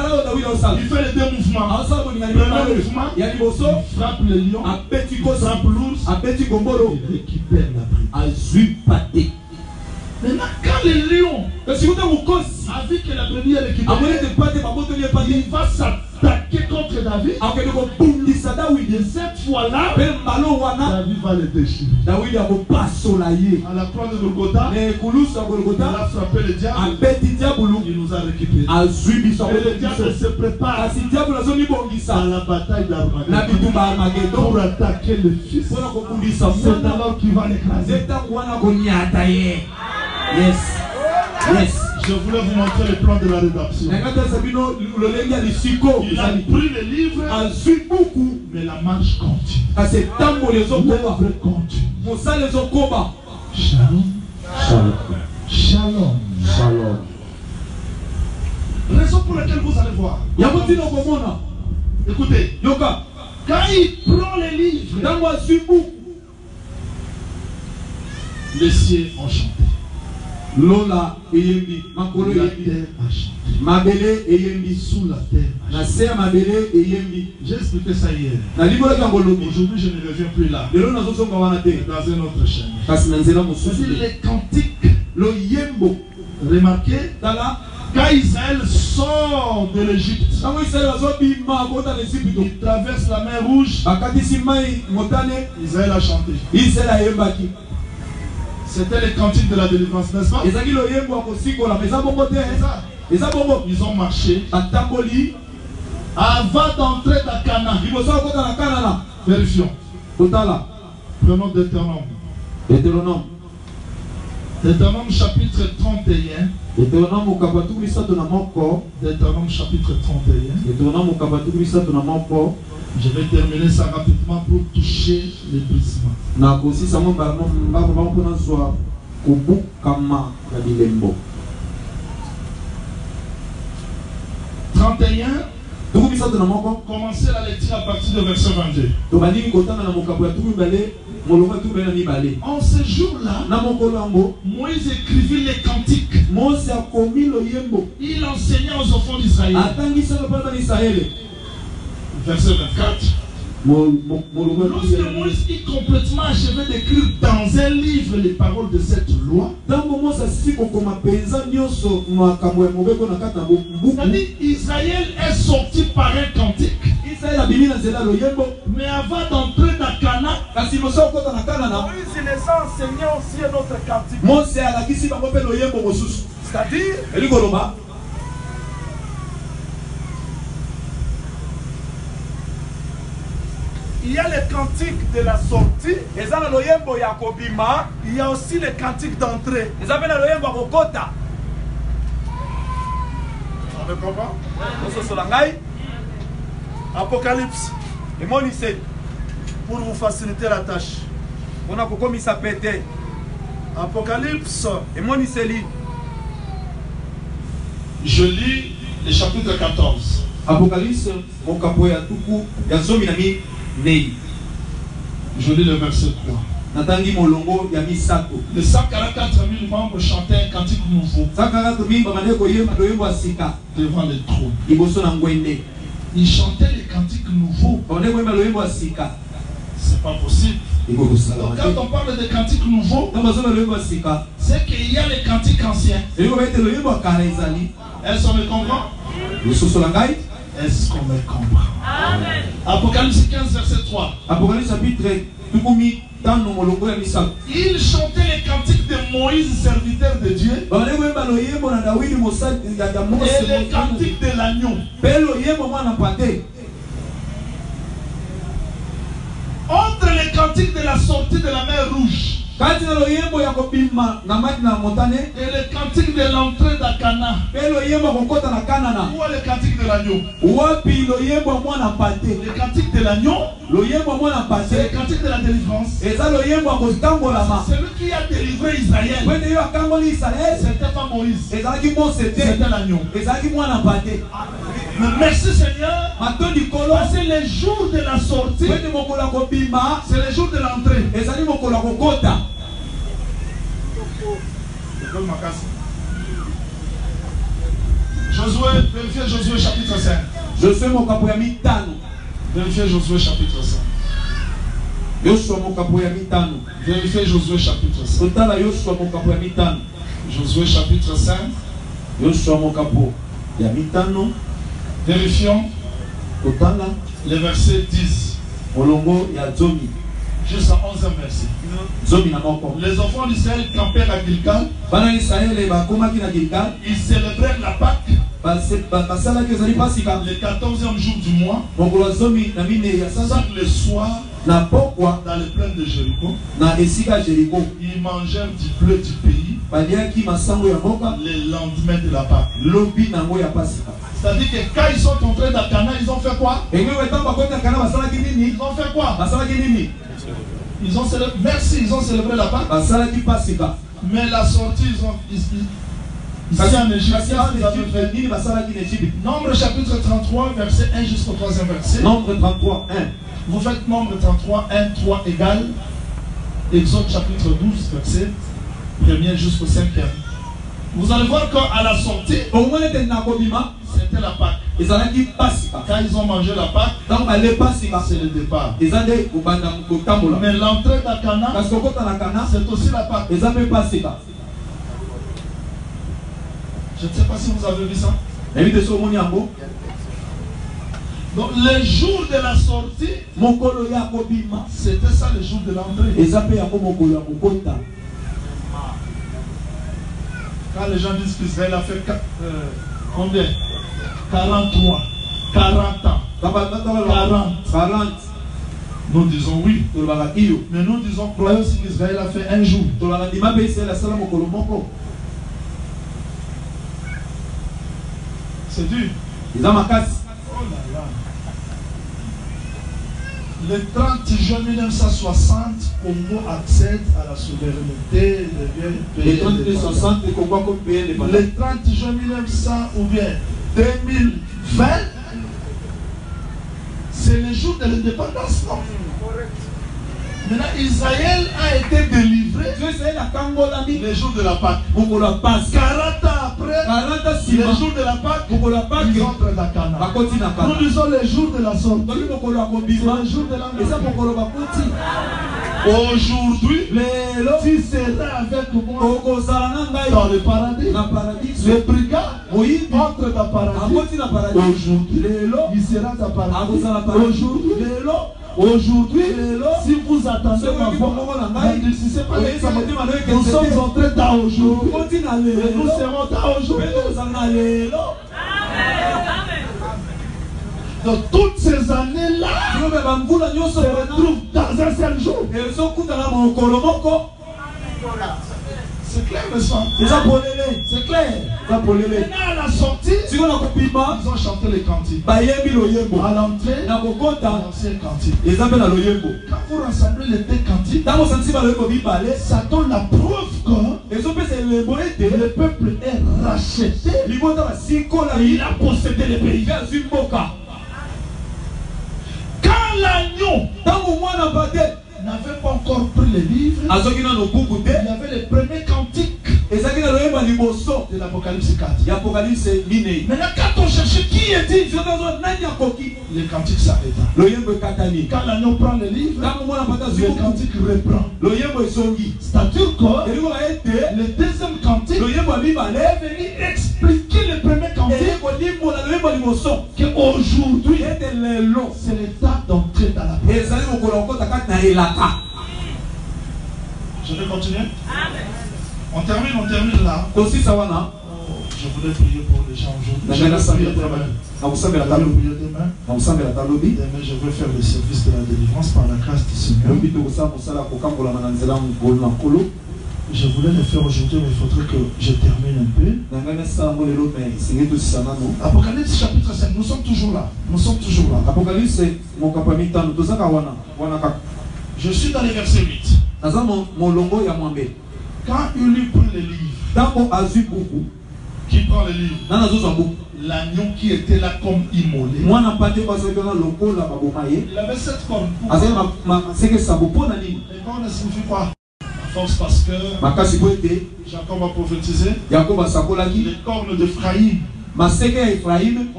Il fait les deux mouvements. Le mouvement, il frappe le lion, il frappe l'ours, il récupère la brebis. Maintenant, quand le lion a vu que la brebis est récupérée, il va s'attaquer contre David. Et cette fois-là, David va le déchirer. À la croix de Golgotha, il a frappé le diable. Il nous a récupérés. Et le diable se prépare à la bataille d'Armageddon pour attaquer le Fils. C'est alors qu'il va l'écraser. Yes. Yes. Je voulais vous montrer le plan de la rédemption. Il a pris le livre, mais la marche continue. L'œuvre continue. Shalom. Shalom. Shalom. Shalom. Raison pour laquelle vous allez voir. Écoutez, quand il prend les livres, les cieux ont chanté. Lola eyembi, makolo La eyembi, terre a chanté. mabele eyembi, Sous la terre a na chanté. se mabele eyembi. J'ai expliqué ça hier. Na libola kango lobi. Aujourd'hui, je ne reviens plus là. Lelo nazo songa wana te. Dans un autre chaîne. Kasi na nzela C'est mosusu. les cantiques. Lo yembo. Remarquez, Tala. quand Israël sort de l'Égypte, Tango Israël bazo bima kota na Égypte. il traverse la mer Rouge. Bakatisi mai motane. Israël a chanté. Israël ayembaki. C'était les cantiques de la délivrance, n'est-ce pas? Ils ont marché. Avant d'entrer dans Cana. Vérifions. Prenons Deutéronome. Deutéronome chapitre 31. Deutéronome chapitre 31. Je vais terminer ça rapidement pour toucher les brisements. 31. Commencez la lecture à partir de verset 22. En ce jour-là, Moïse écrivit les cantiques. Il enseignait aux enfants d'Israël. Verset 24. Lorsque Moïse eut complètement achevé d'écrire dans un livre les paroles de cette loi, Israël est sorti par un cantique. Mais avant d'entrer dans Cana, Moïse les a enseigné aussi un autre cantique. C'est-à-dire, il y a les cantiques de la sortie. Il y a aussi les cantiques d'entrée. On me comprend? Apocalypse. Pour vous faciliter la tâche. Apocalypse. Je lis le chapitre 14. Apocalypse, je lis le verset 3. Les 144 000 membres chantaient un cantique nouveau devant le trône. Ils chantaient les cantiques nouveaux. C'est pas possible. Donc quand on parle de cantiques nouveaux, c'est qu'il y a les cantiques anciens. Est-ce qu'on me comprend? Est-ce qu'on me comprend? Amen. Apocalypse 15, verset 3. Apocalypse chapitre 3. Il chantait les cantiques de Moïse, serviteur de Dieu, et les cantiques de l'agneau. Entre les cantiques de la sortie de la mer Rouge et le cantique de l'entrée d'Akana, ou le cantique de l'agneau. Le cantique de l'agneau, c'est le cantique de la délivrance. Celui qui a délivré Israël, c'était pas Moïse, c'était l'agneau. Merci Seigneur. C'est le jour de la sortie, c'est le jour de l'entrée. Josué, vérifiez Josué chapitre 5. Josué mon capoyami tano. Vérifiez Josué chapitre 5. Josué mon capoyami tano. Vérifiez Josué chapitre 5. Totala Josué mon capoyami tano. Josué chapitre 5. Josué mon capoyami tano. Vérifions. Totala. Le verset 10. Olongo ya Zomi. Jusqu'à 11e verset. Les enfants d'Israël campèrent à Gilgal. Ils célébrèrent la Pâque le 14e jour du mois. Le soir, dans les plaines de Jéricho, ils mangèrent du bleu du pays le lendemain de la Pâque. C'est-à-dire que quand ils sont entrés dans Cana, ils ont fait quoi? Ils ont fait quoi? Ils ont célébré, merci, ils ont célébré la Pâque. Mais la sortie, ici en Égypte, Nombre chapitre 33, verset 1 jusqu'au 3e verset. Nombre 33, 1. Vous faites Nombre 33, 1, 3 égale Exode chapitre 12, verset 1er jusqu'au 5e. Vous allez voir qu'à la sortie, c'était la Pâque. Quand ils ont mangé la Pâque, c'est le départ. Mais l'entrée d'Akana, c'est aussi la Pâque. Je ne sais pas si vous avez vu ça. Donc le jour de la sortie, c'était ça le jour de l'entrée. Quand les gens disent qu'Israël a fait combien? 43, 40 ans. 40. Nous disons oui. Mais nous disons croyons aussi qu'Israël a fait un jour. C'est dur. Oh là là. Le 30 juin 1960, Congo accède à la souveraineté, devient pays indépendant. Le 30 juin 1900 ou bien 2020, c'est le jour de l'indépendance, non? Maintenant, Israël a été délivré le jour de la Pâque. 40 ans après, le jour de la Pâque, ils entrent dans Canaan. Nous disons le jour de la sortie. C'est le jour de la aujourd'hui, tu seras avec moi dans le paradis. Les brigands entrent dans le paradis. Aujourd'hui, il sera dans le paradis. Aujourd'hui, si vous attendez ma voix, n'indécisez pas les temps. Nous sommes entrés dans aujourd'hui. Et nous serons dans aujourd'hui. Donc toutes ces années-là se retrouvent dans un seul jour. C'est clair, le sang. C'est clair. Maintenant, à la sortie, ils ont chanté les cantiques. À l'entrée, ils ont dansé les cantiques. Quand vous rassemblez les deux cantiques, ça donne la preuve que le peuple est racheté. Il a possédé le pays. Quand l'agneau n'avait pas encore pris les livres, il y avait les premiers cantiques de l'Apocalypse 4. Maintenant, quand on cherchait qui était, les cantiques s'arrêtent. Quand l'agneau prend les livres, le cantique reprend. C'est-à-dire que le deuxième cantique est venu expliquer le premier cantique qu'aujourd'hui, c'est l'état d'entrer dans la paix. Je vais continuer. On termine là. Je voulais prier pour les gens aujourd'hui. Je vais prier demain. Demain, je vais faire le service de la délivrance par la grâce du Seigneur. Je voulais le faire aujourd'hui, mais il faudrait que je termine un peu. Apocalypse chapitre 5, nous sommes toujours là. Apocalypse, je suis dans les versets 8. Quand il lui prend les livres, qui prend les livres? L'agneau qui était là comme immolé. Il avait 7 cornes. Les cornes ne signifient quoi? Force parce que Jacob a prophétisé. Les cornes d'Ephraïm vont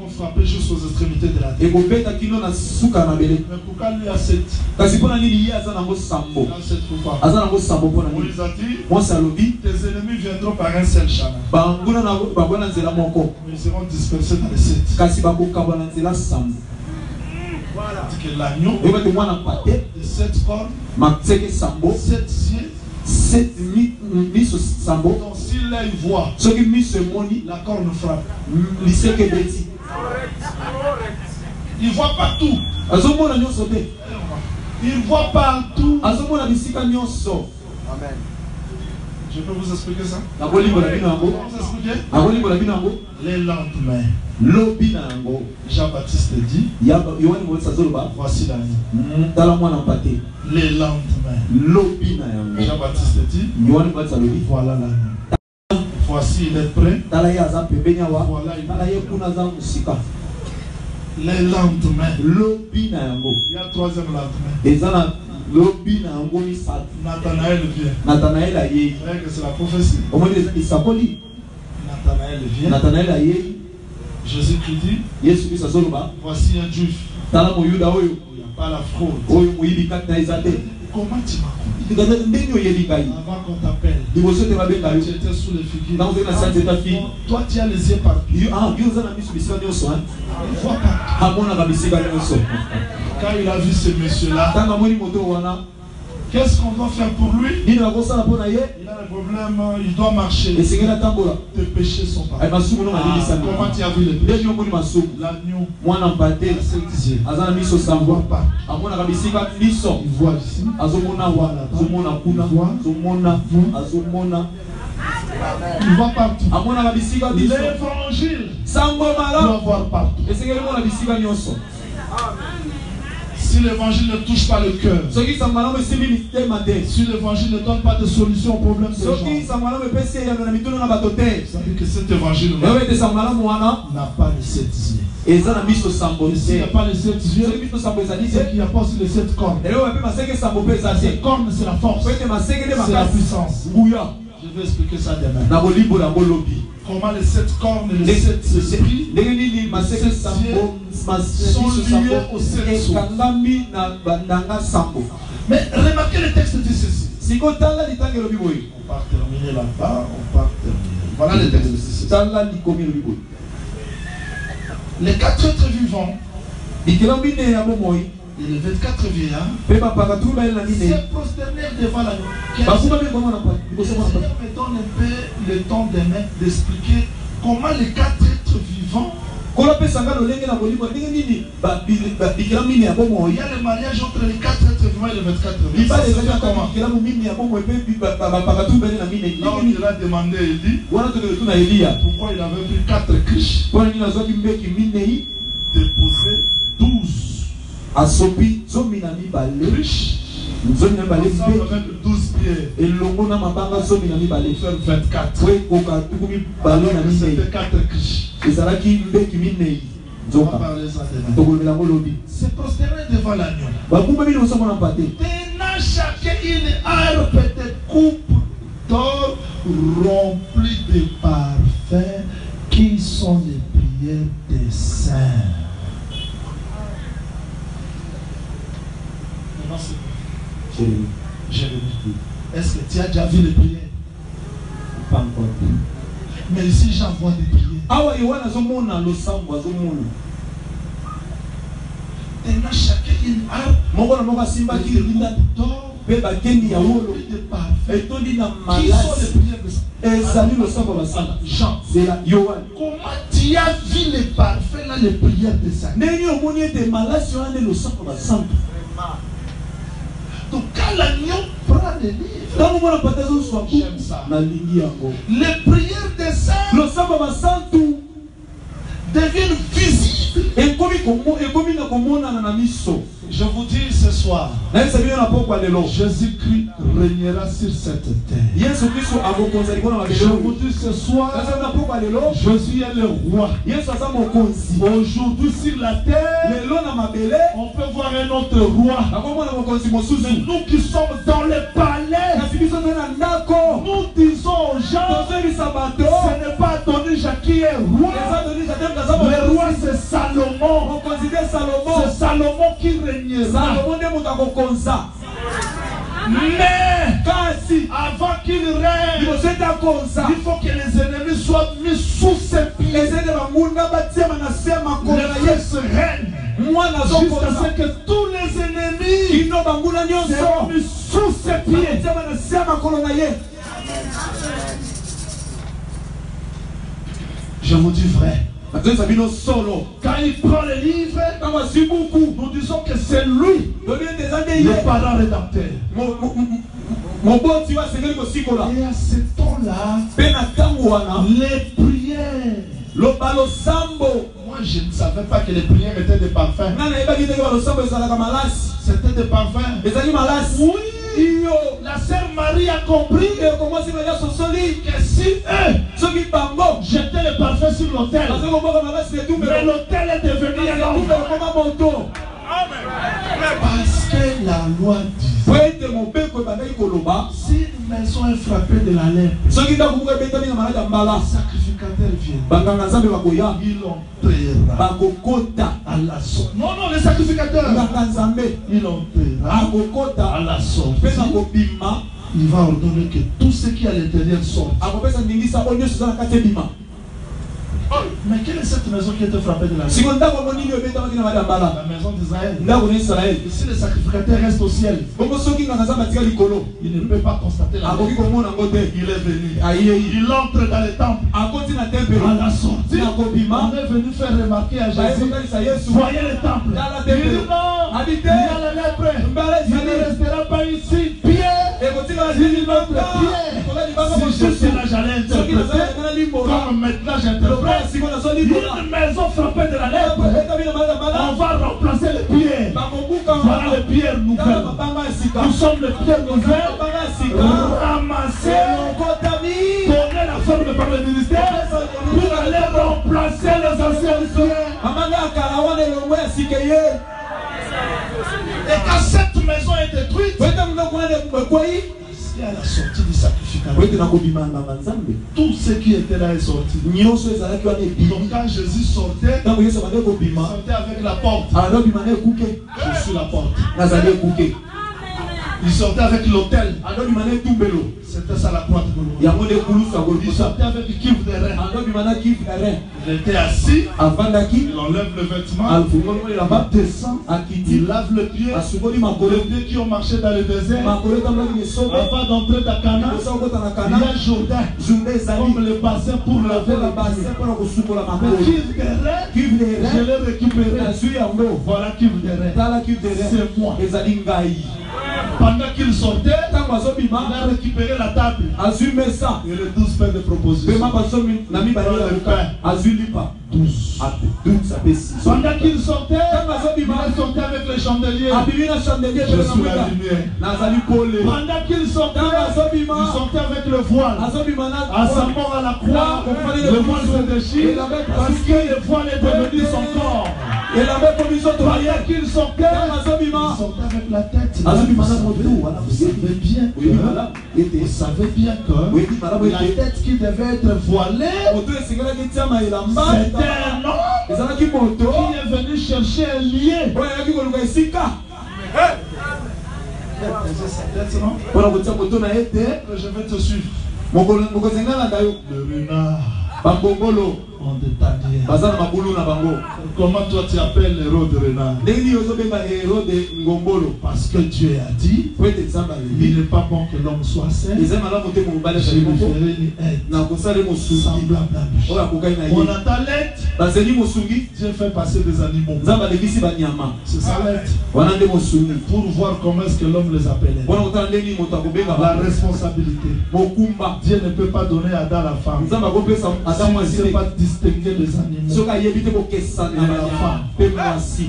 frapper jusqu'aux extrémités de la terre. Mais pourquoi lui a 7? Il a 7 pourquoi? Moïse a dit, tes ennemis viendront par un seul chemin. Mais ils seront dispersés dans les 7. Voilà. C'est que l'agneau de 7 cornes, 7 yeux. 7 sambo. Donc s'il là il voit, la corne frappe. Il voit partout. Il voit partout. Amen. Je peux vous expliquer ça? Les lendemains, Jean-Baptiste dit, voici l'agneau. Les lendemains, Jean-Baptiste dit, voilà l'agneau. Voici il est prêt. Voilà il est prêt. Les lendemains, il y a un troisième lendemain. Nathanaël vient. C'est la prophétie. Nathanaël vient. Jésus qui dit, voici un juif. Il n'y a pas la fraude. Comment tu m'as connu? Avant qu'on t'appelle, tu étais sous les figuiers. Toi tu as les yeux partout. Il voit pas. Quand il a vu ce monsieur-là, Qu'est-ce qu'on doit faire pour lui? Il a un problème, il doit marcher. Tes péchés sont pas. Comment tu as vu les péchés? L'agneau. Il voit pas. Il voit ici. Il voit partout. L'évangile doit voir partout. Si l'évangile ne touche pas le cœur, si l'évangile ne donne pas de solution au problème des gens, ça veut dire que cet évangile n'a pas les 7 yeux. Et s'il n'y a pas les 7 yeux, c'est qu'il n'y a pas aussi les 7 cornes. Les cornes, c'est la force, c'est la puissance. Je vais expliquer ça demain. Comment les 7 cornes et les 7 esprits sont liés aux 7 sceaux. Mais remarquez le texte dit ceci. On part terminer là-bas, on part terminer. Voilà le texte dit ceci. Les 4 êtres vivants et les 24 vieillards se prosternèrent devant l'agneau. Le Seigneur me donne un peu le temps d'expliquer comment les 4 êtres vivants. Il y a le mariage entre les 4 êtres vivants et les 24 vieillards. Là, on a demandé à Élie pourquoi il avait pris 4 criches, déposé 12 criches. Nous avons 12 pieds. Et l'on a faire 24. C'était 4 criches. On va parler ça demain. C'est prosterné devant l'agneau. Tenant chacun une harpe de coupe d'or remplie de parfums qui sont les prières des saints. Est-ce que tu as déjà vu les prières? Pas encore. Mais ici j'envoie des prières. Tenant chacun une harpe d'or remplie de parfums qui sont les prières de saints. Jean, comment tu as vu les parfums là, les prières des saints? Donc quand l'agneau prend les livres, j'aime ça. Les prières des saints deviennent visibles. Je vous dis ce soir, Jésus-Christ régnera sur cette terre. Je vous dis ce soir, Jésus est le roi. Aujourd'hui sur la terre, on peut voir un autre roi. Mais nous qui sommes dans le palais, nous disons aux gens, ce n'est pas Adonija qui est roi. Le roi c'est Salomon. C'est Salomon qui régnera. Mais avant qu'il règne, il faut que les ennemis soient mis sous ses pieds. Le fils règne jusqu'à ce que tous les ennemis soient mis sous ses pieds. Je vous dis vrai. Quand il prend le livre, nous disons que c'est lui le parent rédacteur. Et à ce temps-là, les prières. Moi je ne savais pas que les prières étaient des parfums. C'était des parfums. Oui. La sœur Marie a compris que si eux jetaient le parfum sur l'autel, mais l'autel est devenu un homme. Parce que la loi dit, si une maison est frappée de la lèpre, le sacrificateur vient, il enterrera à la sortie. Non, non, le sacrificateur, il enterrera à la sortie. Il va ordonner que tout ce qui est à l'intérieur sorte. Mais quelle est cette maison qui a été frappée de la maison? La maison d'Israël. Si le sacrificateur reste au ciel, il ne peut pas constater la maison. Il est venu. Il entre dans le temple. À la sortie, on est venu faire remarquer à Jésus, voyez le temple. Il dit non, il y a la lèpre. Il ne restera pas ici. Pierre, si notre Pierre, si je suis là, j'allais interpréter, comme maintenant j'interprète, une maison frappée de la lèpre, on va remplacer les pierres. Voilà les pierres nouvelles. Nous sommes les pierres nouvelles, ramassées, donner la forme par le ministère, pour aller remplacer les anciens pierres. Et quand cette maison est détruite, à la sortie du sacrificateur, tout ce qui était là est sorti. Donc quand Jésus sortait, il sortait avec la porte. Je suis la porte. Il sortait avec l'autel. C'était ça la croix de Golgotha. Il sortait avec le cuivre de rein. Il était assis. Il enlève le vêtement. Il descend. Il lave le pied. Les pieds qui ont marché dans le désert. Avant d'entrer dans Canaan, il y a Jourdain. Comme le bassin pour laver le cuivre de rein. Je l'ai récupéré. Voilà cuivre de rein. C'est moi. Pendant qu'il sortait, il a récupéré la table et les 12 pains de proposition. Le pain. 12. Pendant qu'il sortait, il a sorti avec les chandeliers. Je suis la lumière. Pendant qu'il sortait, il sortait avec le voile. À sa mort à la croix, le voile se déchire parce que le voile est devenu son corps. Pendant qu'il sortait, il sortait avec la tête. Vous savez bien que la tête qui devait être voilée, c'était un homme qui est venu chercher un lien. Je vais te suivre. Le renard. On comment toi tu appelles Hérode renard? Parce que Dieu a dit, il n'est pas bon que l'homme soit seul. Je lui ferai une aide semblable à lui. On attend l'aide. Dieu fait passer des animaux. C'est ça l'aide. Pour voir comment est-ce que l'homme les appelait. La responsabilité. Dieu ne peut pas donner à Adam la femme. Si ne pas distinguer les animaux et la femme.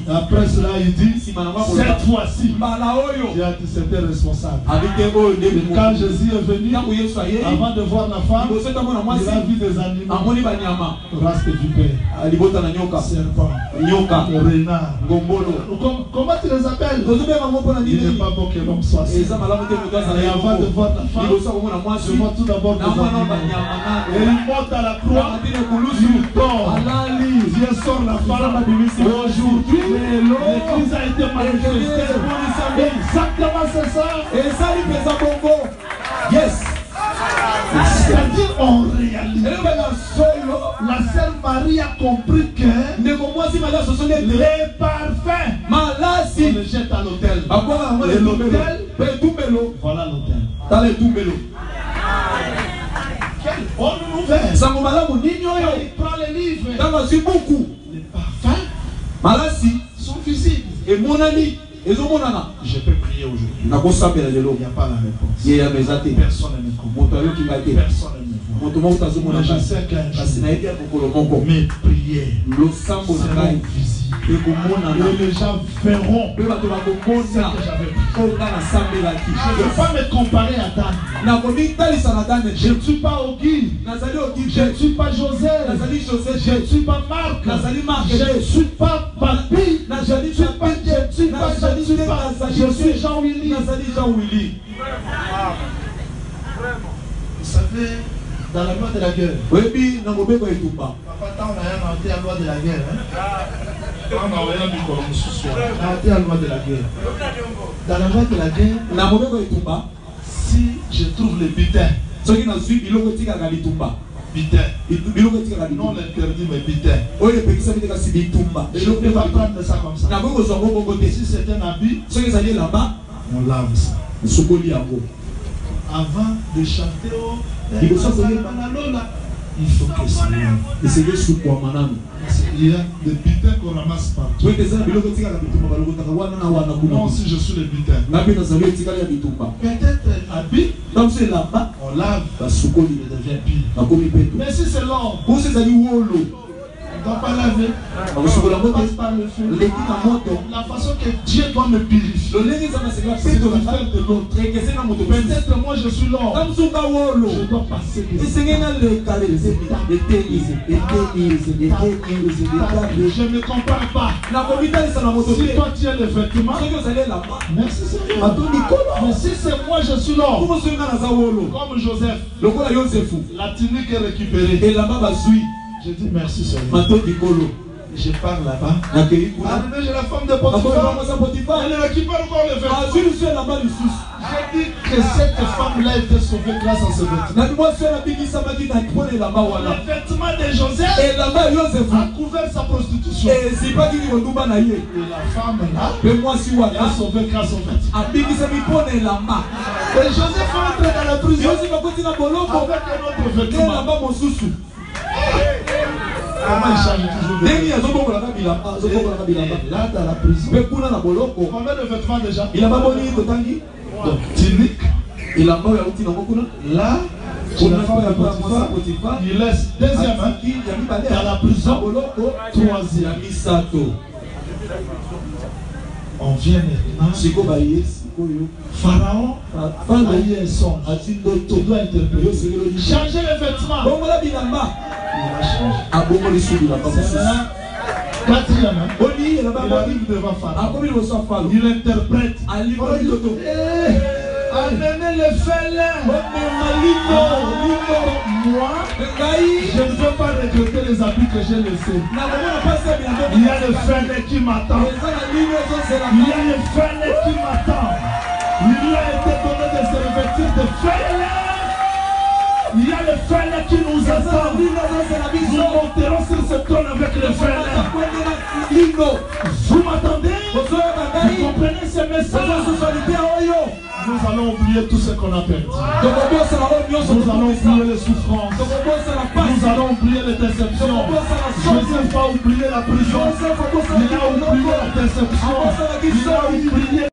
Après cela, il dit, cette fois-ci, il a dit c'était responsable. Et quand Jésus est venu, avant de voir la femme, il a vu des animaux. Race de vipère, serpent, renard. Comment tu les appelles? Il n'est pas bon que l'homme soit seul. Et avant de voir la femme, je vois tout d'abord des animaux. Et il monte à la croix. Il dort. Dieu sort la femme. Aujourd'hui, l'Église a été manifestée. Exactement, c'est ça. Et ça, il fait ça beaucoup. Yes. C'est-à-dire, en réalité, la sœur Marie a compris que les parfums, on les jette à l'autel. Et l'autel, voilà l'autel. Quelle bonne nouvelle! Il prend les livres. Les parfums sont visibles. Je peux prier aujourd'hui. Il n'y a pas la réponse. Personne ne me comprend. Personne ne me voit. Mais je sais qu'un jour, mes prières seront visibles. Et les gens verront ce que j'avais pris. Je ne veux pas me comparer à Dan. Je ne suis pas Ogi. Je ne suis pas José. Je ne suis pas Marc. Je ne suis pas Papi. Je suis Jean-Willy. Vous savez, dans la loi de la guerre, papa, on a inventé la loi de la guerre. On a rien du colon ce soir. On a inventé la loi de la guerre. Dans la loi de la guerre, si je trouve le butin, Bitin. Non l'interdit, mais bitin. Et je ne peux pas prendre ça comme ça. Si c'est un habit, on lave ça. Avant de chanter, il faut que ça lave. Il y a des bitins qu'on ramasse partout. Moi aussi je suis le bitin. Peut-être habit, on lave, il devient pire. Mais si c'est l'or, on ne doit pas laver. On passe par le feu. La façon que Dieu doit me purifier, c'est de faire de l'autre. Peut-être moi je suis l'or, je dois passer des je ne comprends pas. Si toi tu as le vêtement, merci Seigneur. Mais si c'est moi je suis l'or, comme Joseph, la tunique est récupérée. Je dis merci Seigneur. Je pars là-bas. Arrivé, j'ai la femme de Potiphar. Elle récupère encore le vêtement. J'ai dit que cette femme-là était sauvée grâce à ce vêtement. Le vêtement de Joseph a couvert sa prostitution. Et la femme-là est sauvée grâce au vêtement. Et Joseph entre dans la prison avec un autre vêtement. Comment il change toujours de là dans la prison. Combien de vêtements déjà? Donc tunique. Là, pour la femme de Potiphar, il laisse deuxième dans la prison. Troisième. On vient maintenant. Pharaon a eu un songe. Tu dois interpréter. Changer les vêtements. Il a changé. Quatrième, il arrive devant Pharaon. Il interprète. Amenez le félin. Moi, je ne veux pas regretter les habits que j'ai laissés. Il y a le félin qui m'attend. Il y a le félin qui m'attend. Il lui a été donné de se revêtir de félin. Il y a le félin qui nous attend. Nous monterons sur ce trône avec le félin. Vous m'attendez? Vous comprenez ce message? Nous allons oublier tout ce qu'on a perdu. Nous allons oublier les souffrances. Nous allons oublier les déceptions. Joseph a oublié la prison. Il a oublié la déception. Il a oublié